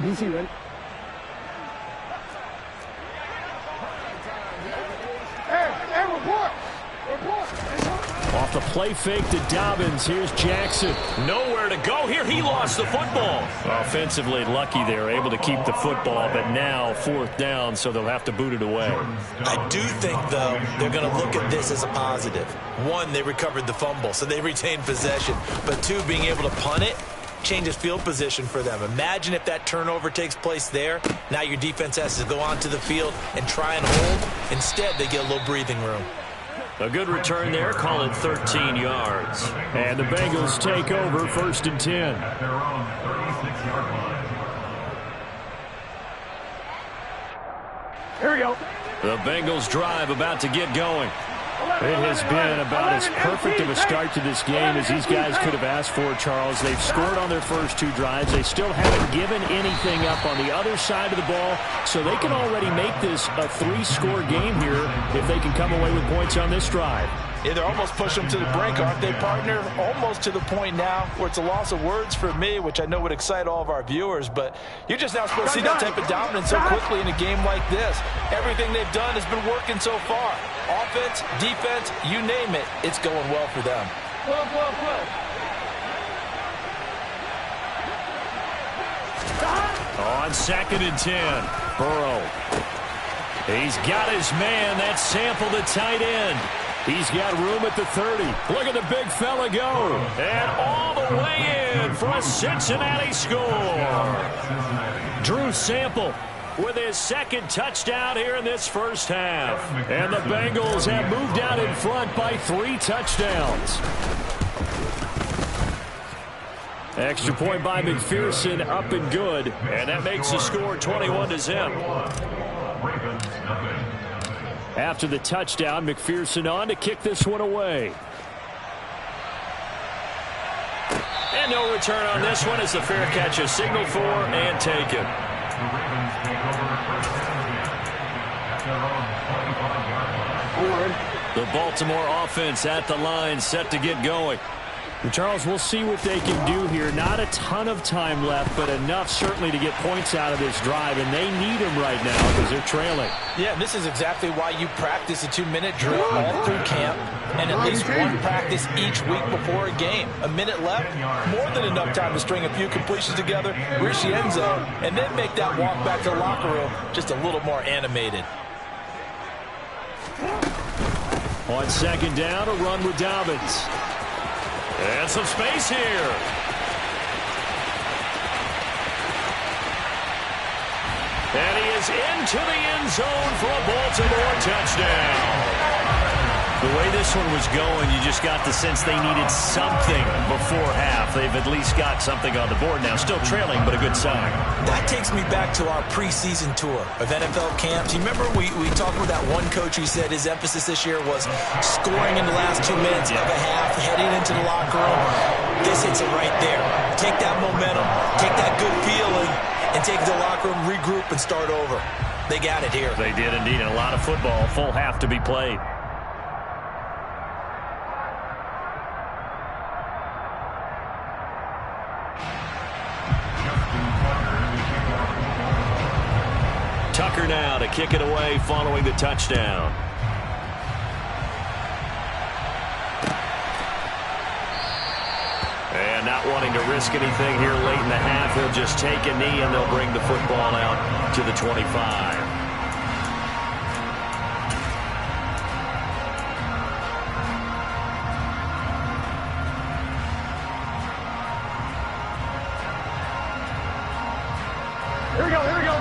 DC, ready? Hey, report! Off the play fake to Dobbins. Here's Jackson. Nowhere to go here. He lost the football. Offensively lucky they're able to keep the football, but now 4th down, so they'll have to boot it away. I do think, though, they're going to look at this as a positive. 1, they recovered the fumble, so they retained possession. But 2, being able to punt it changes field position for them. Imagine if that turnover takes place there. Now your defense has to go onto the field and try and hold. Instead, they get a little breathing room. A good return there, call it 13 yards. And the Bengals take over 1st and 10. At their own 36-yard line. Here we go. The Bengals drive about to get going. It has been about as perfect of a start to this game as these guys could have asked for, Charles. They've scored on their first 2 drives. They still haven't given anything up on the other side of the ball, so they can already make this a 3-score game here if they can come away with points on this drive. Yeah, they're almost pushing them to the brink, aren't they, partner? Almost to the point now where it's a loss of words for me, which I know would excite all of our viewers, but you're just now supposed to see that type of dominance so quickly in a game like this. Everything they've done has been working so far. Offense, defense, you name it, it's going well for them. On 2nd and 10, Burrow. He's got his man. That's Sample, the tight end. He's got room at the 30. Look at the big fella go. And all the way in for a Cincinnati score. Drew Sample with his 2nd touchdown here in this first half. And the Bengals have moved out in front by 3 touchdowns. Extra point by McPherson, up and good. And that makes the score 21-0. After the touchdown, McPherson on to kick this one away. And no return on this one as the fair catch is signaled for and taken. The Baltimore offense at the line, set to get going. And Charles, we'll see what they can do here. Not a ton of time left, but enough certainly to get points out of this drive, and they need them right now because they're trailing. Yeah, this is exactly why you practice a 2-minute drill all through camp and at least one practice each week before a game. A minute left, more than enough time to string a few completions together, reach the end zone, and then make that walk back to the locker room just a little more animated. On 2nd down, a run with Dobbins. And some space here. And he is into the end zone for a Baltimore touchdown. The way this one was going, you just got the sense they needed something before half. They've at least got something on the board now. Still trailing, but a good sign. That takes me back to our preseason tour of NFL camps. You remember we talked with that one coach who said his emphasis this year was scoring in the last 2 minutes of a half, heading into the locker room. This hits it right there. Take that momentum, take that good feeling, and take it to the locker room, regroup, and start over. They got it here. They did indeed, and a lot of football, full half to be played. Tucker now to kick it away following the touchdown. And not wanting to risk anything here late in the half, he'll just take a knee and they'll bring the football out to the 25.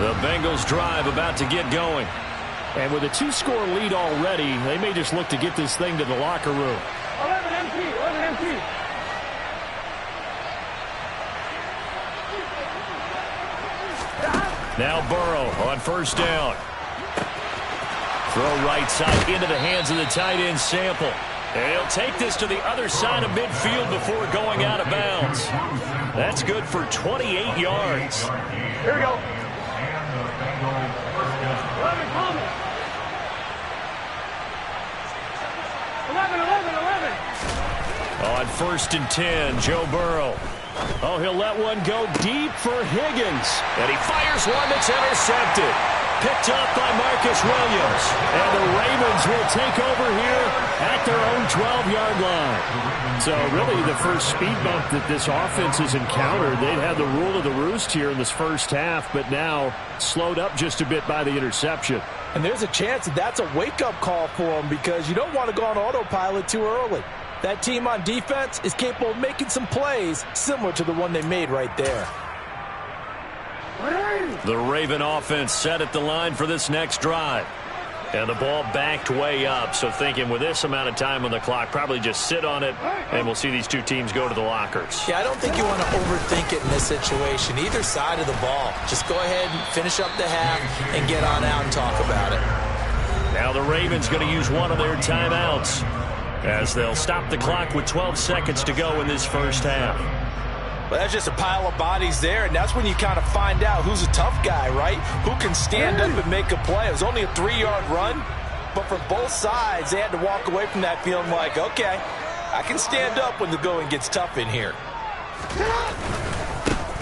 The Bengals drive about to get going. And with a 2-score lead already, they may just look to get this thing to the locker room. 11 empty. Now Burrow on 1st down. Throw right side into the hands of the tight end Sample. And he'll take this to the other side of midfield before going out of bounds. That's good for 28 yards. Here we go. 11. On 1st and 10, Joe Burrow. Oh, he'll let one go deep for Higgins. And he fires one that's intercepted. Picked up by Marcus Williams. And the Ravens will take over here at their own 12-yard line. So really the first speed bump that this offense has encountered. They'd had the rule of the roost here in this first half, but now slowed up just a bit by the interception. And there's a chance that that's a wake-up call for them because you don't want to go on autopilot too early. That team on defense is capable of making some plays similar to the one they made right there. The Raven offense set at the line for this next drive. And the ball backed way up, so thinking with this amount of time on the clock, probably just sit on it, and we'll see these two teams go to the lockers. Yeah, I don't think you want to overthink it in this situation. Either side of the ball. Just go ahead and finish up the half and get on out and talk about it. Now the Ravens going to use one of their timeouts as they'll stop the clock with 12 seconds to go in this first half. Well, that's just a pile of bodies there, and that's when you kind of find out who's a tough guy, right? Who can stand up and make a play. It was only a 3-yard run, But for both sides, they had to walk away from that feeling like, okay, I can stand up when the going gets tough in here.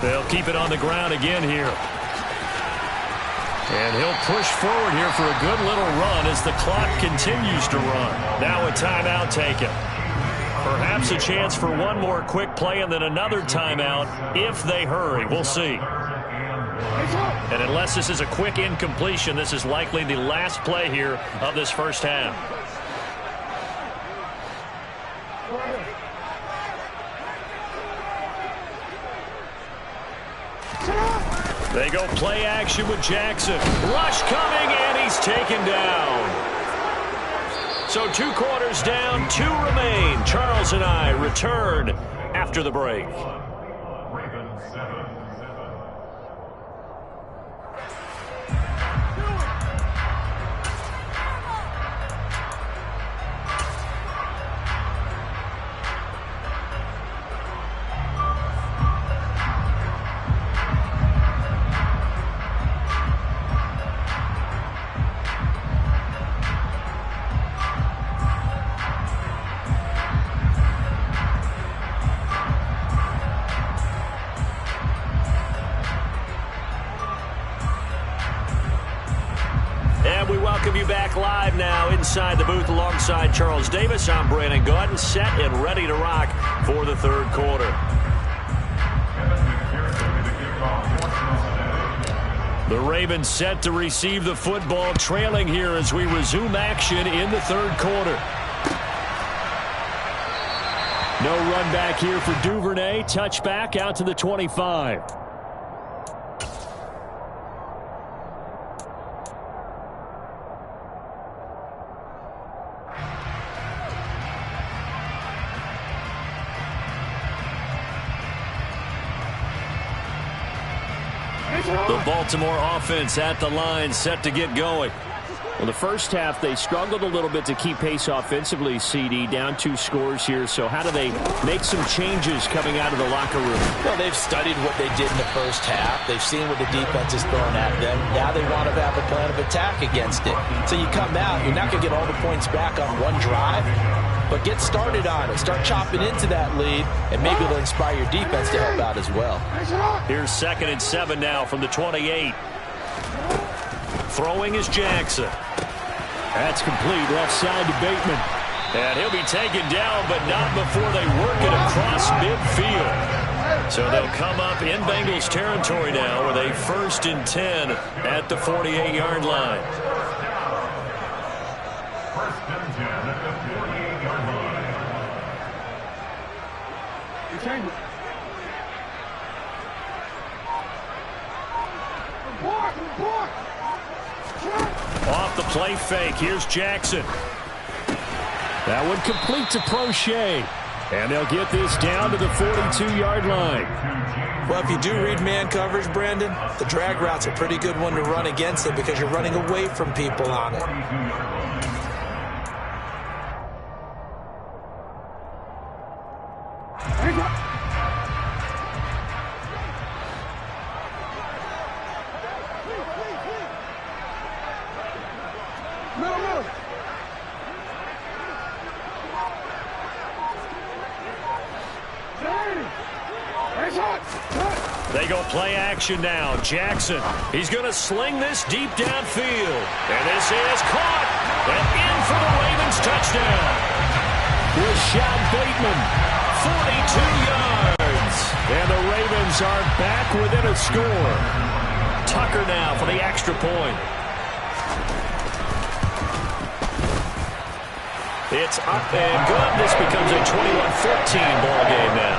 They'll keep it on the ground again here. And he'll push forward here for a good little run as the clock continues to run. Now a timeout taken. Perhaps a chance for one more quick play and then another timeout if they hurry. We'll see. And unless this is a quick incompletion, this is likely the last play here of this first half. They go play action with Jackson. Rush coming, and he's taken down. So 2 quarters down, 2 remain. Charles and I return after the break. Inside the booth alongside Charles Davis, I'm Brandon Gordon, set and ready to rock for the third quarter. The Ravens set to receive the football, trailing here as we resume action in the third quarter. No run back here for Duvernay. Touchback out to the 25. The Baltimore offense at the line, set to get going. Well, the first half, they struggled a little bit to keep pace offensively, CD. Down 2 scores here. So how do they make some changes coming out of the locker room? Well, they've studied what they did in the first half. They've seen what the defense is throwing at them. Now they want to have a plan of attack against it. So you come out, you're not going to get all the points back on one drive, but get started on it. Start chopping into that lead, and maybe it'll inspire your defense to help out as well. Here's 2nd and 7 now from the 28. Throwing is Jackson. That's complete, left side to Bateman. And he'll be taken down, but not before they work it across midfield. So they'll come up in Bengals territory now with a 1st and 10 at the 48-yard line. 1st and 10 at the 48-yard line. You change it. Off the play fake, here's Jackson. That one complete to Prochet. And they'll get this down to the 42-yard line. Well, if you do read man coverage, Brandon, the drag route's a pretty good one to run against it because you're running away from people on it. They go play action now. Jackson, he's going to sling this deep downfield. And this is caught. And in for the Ravens touchdown. Rashad Bateman, 42 yards. And the Ravens are back within a score. Tucker now for the extra point. It's up and good. This becomes a 21-14 ball game now.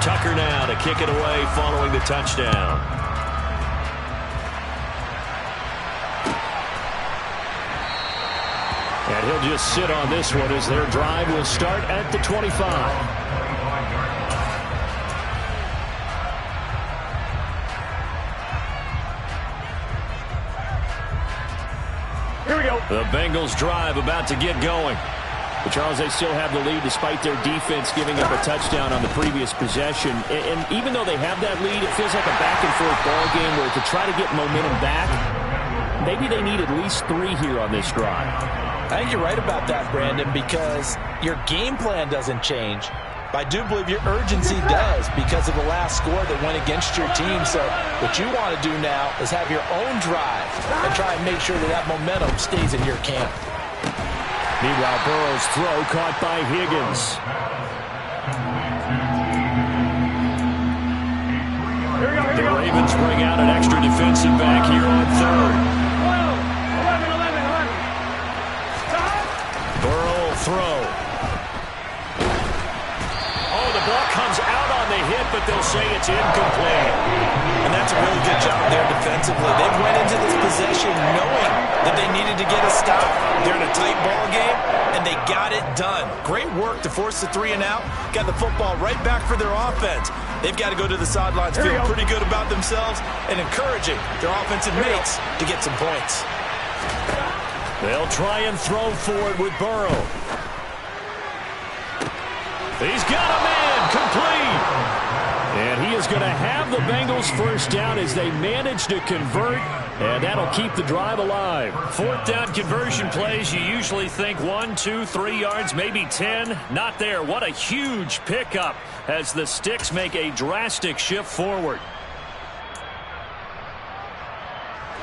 Tucker now to kick it away following the touchdown. And he'll just sit on this one as their drive will start at the 25. we go. The Bengals drive about to get going. But Charles, they still have the lead despite their defense giving up a touchdown on the previous possession. And even though they have that lead, it feels like a back-and-forth ball game where to try to get momentum back, maybe they need at least 3 here on this drive. I think you're right about that, Brandon, because your game plan doesn't change. I do believe your urgency does because of the last score that went against your team. So what you want to do now is have your own drive and try and make sure that that momentum stays in your camp. Meanwhile, Burrow's throw caught by Higgins. The Ravens bring out an extra defensive back here on third. 11. Burrow will throw. Oh, the ball comes out on the hit, but they'll say it's incomplete. And that's a really good job there defensively. They went into this possession knowing that they needed to get a stop. They're in a tight ball game, and they got it done. Great work to force the 3 and out. Got the football right back for their offense. They've got to go to the sidelines, feeling pretty good about themselves, and encouraging their offensive mates to get some points. They'll try and throw for it with Burrow. He's got a man complete. And he is going to have the Bengals first down as they manage to convert, and that'll keep the drive alive. 4th down conversion plays, you usually think 1, 2, 3 yards, maybe 10. Not there. What a huge pickup as the Sticks make a drastic shift forward.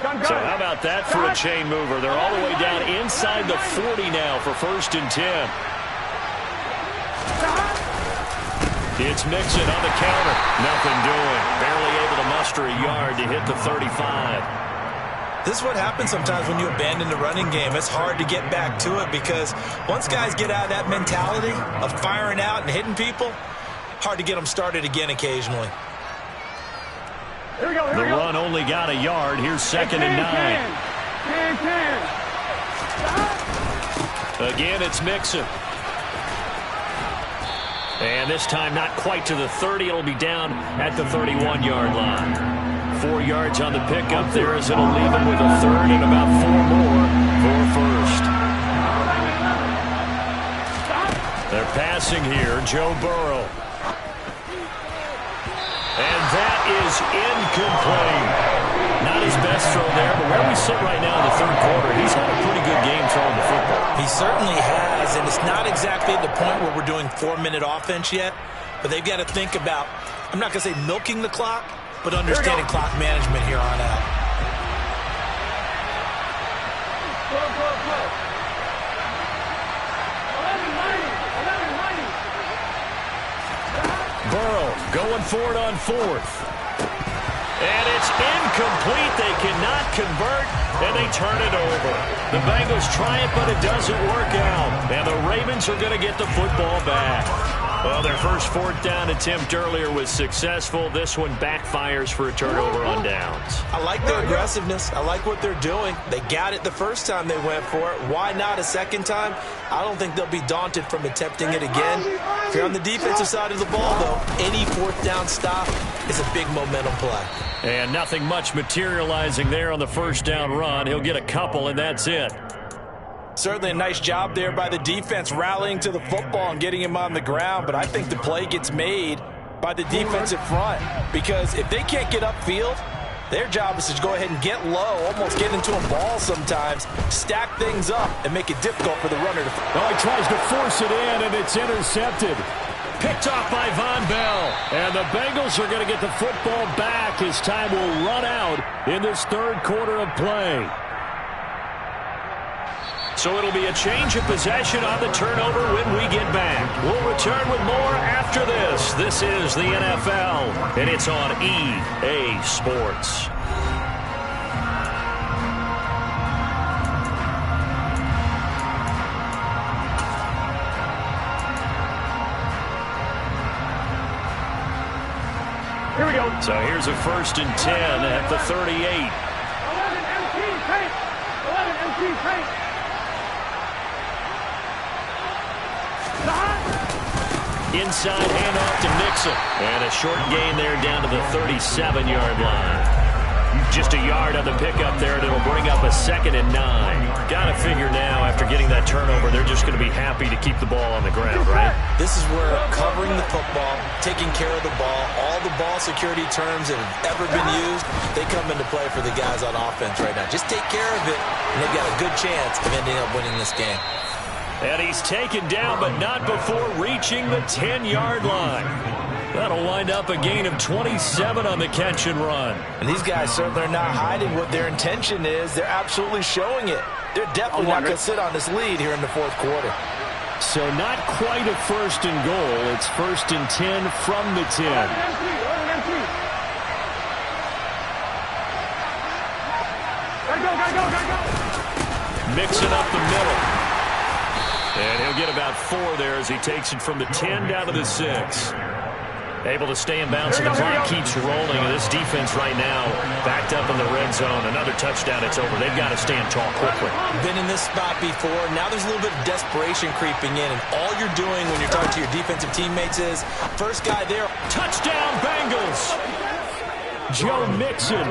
So how about that for a chain mover? They're all the way down inside the 40 now for 1st and 10. It's Mixon on the counter. Nothing doing. Barely able to muster a yard to hit the 35. This is what happens sometimes when you abandon the running game. It's hard to get back to it because once guys get out of that mentality of firing out and hitting people, hard to get them started again occasionally. Here we go. The run only got a yard. Here's 2nd and 9. Again, it's Mixon. And this time not quite to the 30. It'll be down at the 31-yard line. 4 yards on the pickup there as it'll leave him with a 3rd and about 4 more for 1st. They're passing here. Joe Burrow. And that is incomplete. Not his best throw there, but where we sit right now in the 3rd quarter, he's had a pretty good game throwing the football. He certainly has, and it's not exactly at the point where we're doing 4-minute offense yet, but they've got to think about, I'm not going to say milking the clock, but understanding clock management here on out. Burrow going for it on 4th. And it's incomplete. They cannot convert, and they turn it over. The Bengals try it, but it doesn't work out. And the Ravens are going to get the football back. Well, their first 4th down attempt earlier was successful. This one backfires for a turnover on downs. I like their aggressiveness. I like what they're doing. They got it the first time they went for it. Why not a second time? I don't think they'll be daunted from attempting it again. If you're on the defensive side of the ball, though, any 4th down stop is a big momentum play. And nothing much materializing there on the 1st down run. He'll get a couple, and that's it. Certainly a nice job there by the defense rallying to the football and getting him on the ground, but I think the play gets made by the defensive front because if they can't get upfield, their job is to go ahead and get low, almost get into a ball sometimes, stack things up, and make it difficult for the runner to... Oh, he tries to force it in, and it's intercepted. Picked off by Von Bell. And the Bengals are going to get the football back as time will run out in this 3rd quarter of play. So it'll be a change of possession on the turnover when we get back. We'll return with more after this. This is the NFL, and it's on EA Sports. Here we go. So here's a 1st and 10 at the 38. 11 MT paint. 11 MT paint. Inside handoff to Mixon. And a short gain there down to the 37-yard line. Just a yard yard on the pickup there, and it'll bring up a 2nd and 9. Got to figure now, after getting that turnover, they're just going to be happy to keep the ball on the ground, right? This is where covering the football, taking care of the ball, all the ball security terms that have ever been used, they come into play for the guys on offense right now. Just take care of it, and they've got a good chance of ending up winning this game. And he's taken down, but not before reaching the 10-yard line. That'll wind up a gain of 27 on the catch and run. And these guys certainly are not hiding what their intention is. They're absolutely showing it. They're definitely not going to sit on this lead here in the 4th quarter. So not quite a 1st and goal. It's 1st and 10 from the 10. Mixing up the middle. And he'll get about 4 there as he takes it from the 10 down to the 6. Able to stay in bounds, and the clock keeps rolling. And this defense right now backed up in the red zone. Another touchdown, it's over. They've got to stand tall quickly. Been in this spot before. Now there's a little bit of desperation creeping in. And all you're doing when you're talking to your defensive teammates is, first guy there. Touchdown, Bengals! Joe Mixon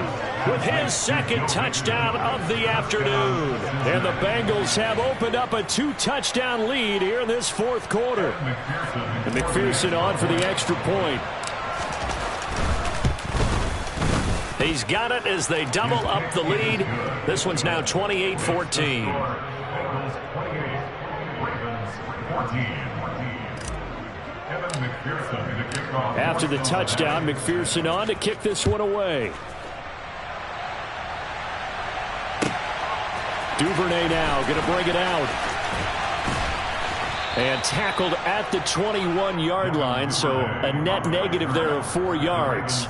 with his 2nd touchdown of the afternoon. And the Bengals have opened up a 2-touchdown lead here in this 4th quarter. And McPherson on for the extra point. He's got it as they double up the lead. This one's now 28-14. After the touchdown, McPherson on to kick this one away. Duvernay now going to bring it out. And tackled at the 21-yard line, so a net negative there of 4 yards.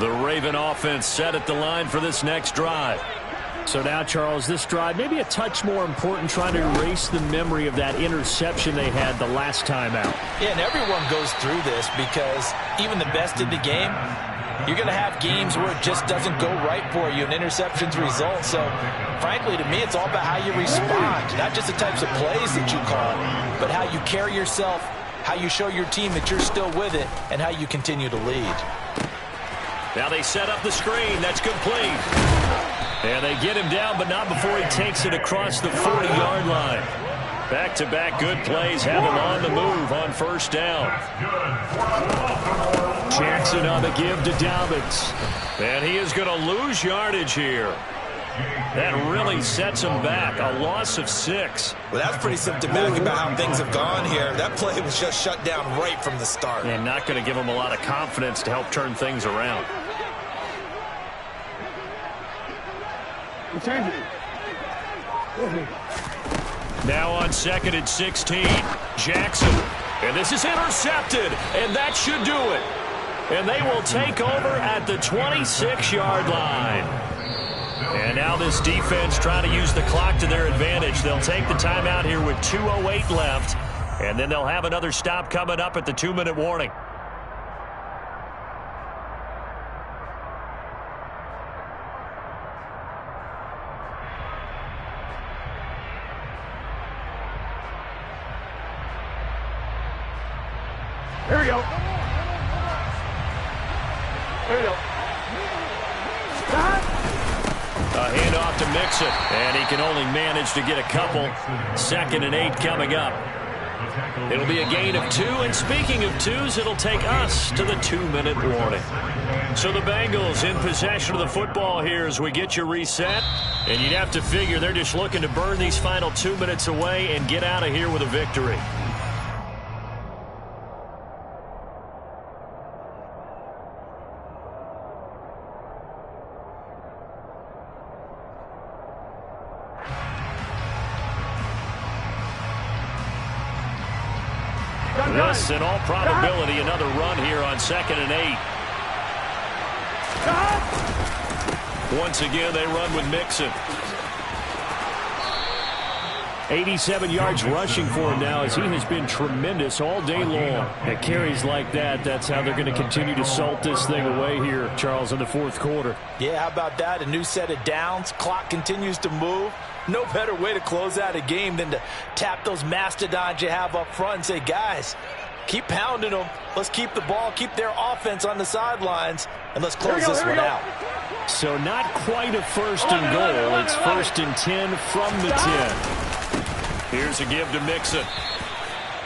The Raven offense set at the line for this next drive. So now, Charles, this drive maybe a touch more important, trying to erase the memory of that interception they had the last time out. Yeah, and everyone goes through this because even the best in the game, you're going to have games where it just doesn't go right for you and interceptions result. So, frankly, to me, it's all about how you respond, not just the types of plays that you call, but how you carry yourself, how you show your team that you're still with it, and how you continue to lead. Now they set up the screen. That's complete. And they get him down, but not before he takes it across the 40-yard line. Back-to-back good plays have him on the move on 1st down. Jackson on the give to Dobbins. And he is going to lose yardage here. That really sets him back. A loss of 6. Well, that's pretty symptomatic about how things have gone here. That play was just shut down right from the start. And not going to give him a lot of confidence to help turn things around. Now on 2nd and 16, Jackson. And this is intercepted, and that should do it. And they will take over at the 26-yard line. And now this defense trying to use the clock to their advantage. They'll take the timeout here with 2:08 left, and then they'll have another stop coming up at the 2-minute warning. Here we go. Here we go. A handoff to Mixon, and he can only manage to get a couple. 2nd and 8 coming up. It'll be a gain of 2, and speaking of 2s, it'll take us to the 2-minute warning. So the Bengals in possession of the football here as we get you reset, and you'd have to figure they're just looking to burn these final 2 minutes away and get out of here with a victory. This, in all probability, another run here on 2nd and 8. Once again, they run with Mixon. 87 yards rushing for him now, as he has been tremendous all day long. At carries like that, that's how they're going to continue to salt this thing away here, Charles, in the 4th quarter. Yeah, how about that? A new set of downs. Clock continues to move. No better way to close out a game than to tap those mastodons you have up front and say, guys, keep pounding them. Let's keep the ball, keep their offense on the sidelines, and let's close this one out. So not quite a first and goal. It's first and 10 from the 10. Here's a give to Mixon.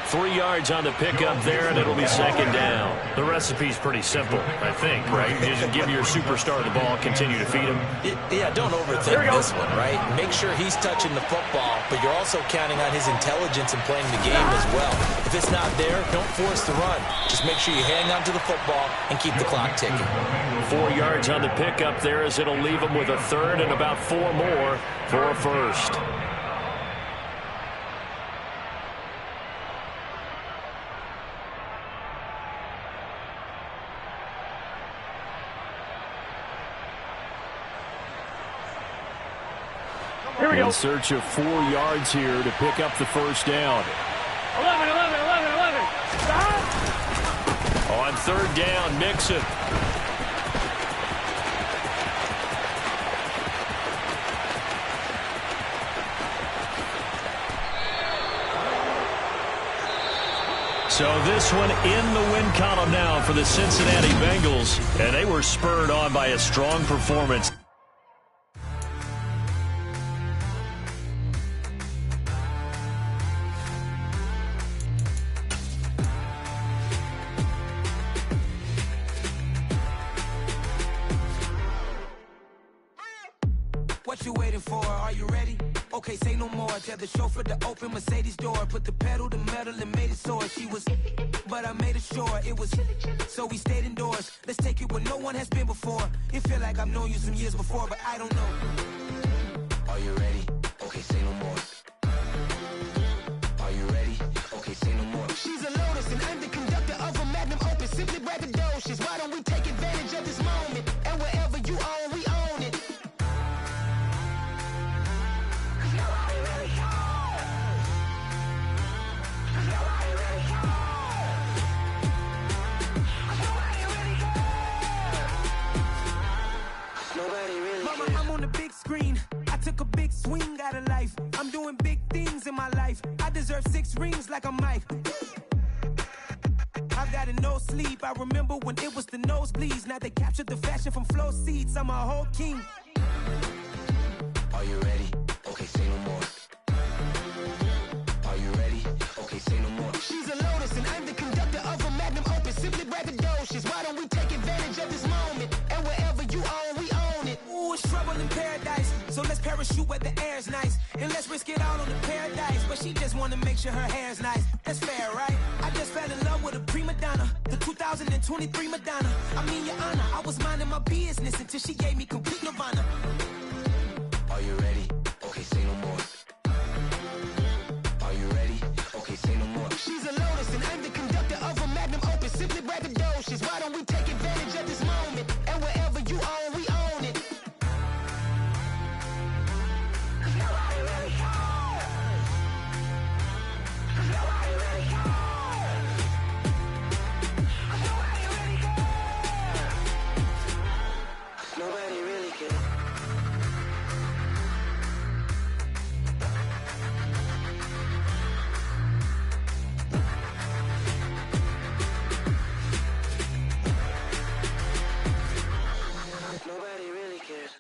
3 yards on the pickup there, and it'll be second down. The recipe's pretty simple, I think, right? You just give your superstar the ball, continue to feed him. Yeah, don't overthink this one, right? Make sure he's touching the football, but you're also counting on his intelligence in playing the game as well. If it's not there, don't force the run. Just make sure you hang on to the football and keep the clock ticking. 4 yards on the pickup there as it'll leave him with a third and about 4 more for a first. In search of 4 yards here to pick up the first down. 11. On third down, Mixon. So this one in the win column now for the Cincinnati Bengals, and they were spurred on by a strong performance. What you waiting for? Are you ready? Okay, say no more. Tell the chauffeur to open Mercedes door. Put the pedal to metal and made it soar. She was, but I made it sure it was. So we stayed indoors. Let's take it where no one has been before. It feel like I've known you some years before, but I don't know. Are you ready? Okay, say no more. Are you ready? Okay, say no more. She's a Lotus and I'm the conductor of a Magnum Opus. Simply braggadocious. Why don't we take advantage of this moment? And wherever you own, we own it. Mama, I'm on the big screen. I took a big swing out of life. I'm doing big things in my life. I deserve 6 rings like I'm Mike. I've got a no sleep. I remember when it was the nosebleeds. Now they captured the fashion from flow seats. I'm a whole king. Are you ready? Okay, say no more. Are you ready? Okay, say no more. She's a Lotus and I'm the conductor of a Magnum Opus. Simply braggadocious. Why don't we take advantage of this moment? And wherever you own, we own it. Ooh, it's trouble in paradise. So let's parachute where the air's nice. And let's risk it all on the paradise. But she just wanna make sure her hair's nice. That's fair, right? I just fell in love with a prima donna. The 2023 Madonna. I mean, your honor, I was minding my business until she gave me complete nirvana. Are you ready? Okay, say no more. Are you ready? Okay, say no more. She's a Lotus and I'm the conductor of a Magnum Opus. Simply braggadocious. Why don't we take advantage of this moment? And wherever you own, we own it. Nobody really cares. Nobody really cares.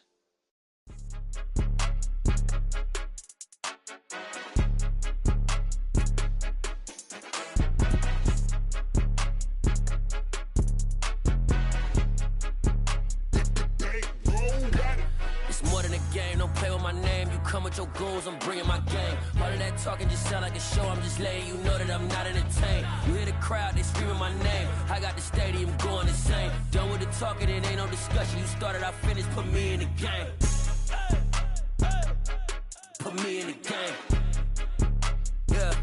It's more than a game, don't play with my name. You come with your goons, I'm bringing my game. All of that talking just sound like a show, I'm just letting you know that I'm not entertained. You hear the crowd, they screaming my name. I got the stadium going insane. Done with the talking, it ain't no discussion. You started, I finished, put me in the game. Put me in the game. Yeah,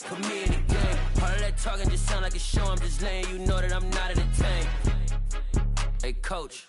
put me in the game. All of that talking just sound like a show, I'm just letting you know that I'm not entertained. Hey coach,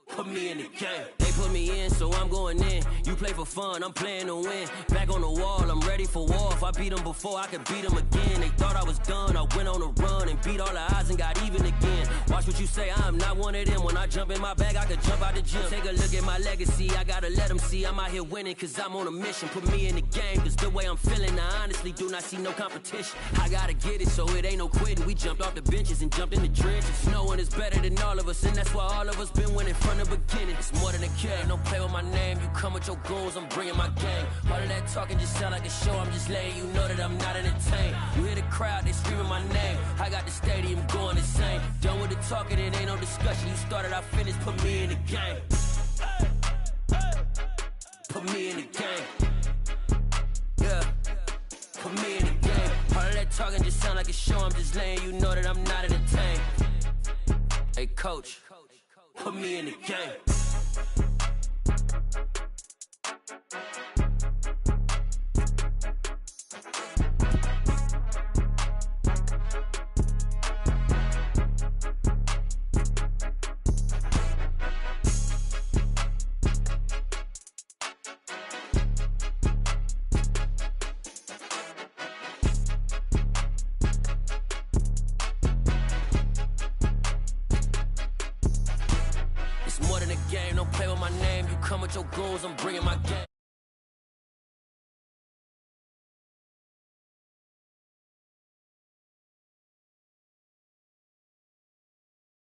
put me in the game. They put me in, so I'm going in. You play for fun, I'm playing to win. Back on the wall, I'm ready for war. If I beat them before, I could beat them again. They thought I was done, I went on a run and beat all the odds and got even again. Watch what you say, I'm not one of them. When I jump in my bag, I could jump out the gym. Take a look at my legacy, I gotta let them see I'm out here winning, cause I'm on a mission. Put me in the game, cause the way I'm feeling, I honestly do not see no competition. I gotta get it, so it ain't no quitting. We jumped off the benches and jumped in the trenches. No one is better than all of us, and that's why all of us been winning from the beginning. It's more than a game, don't play with my name. You come with your goons, I'm bringing my game. All of that talking just sound like a show, I'm just letting you know that I'm not entertained. You hear the crowd, they screaming my name. I got the stadium going insane. Done with the talking, it ain't no discussion. You started, I finished, put me in the game. Put me in the game. Yeah. Put me in the game. All of that talking just sound like a show, I'm just letting you know that I'm not entertained. Hey coach, put me in the game. It's more than a game, don't play with my name. You come with your goons, I'm bringing my game.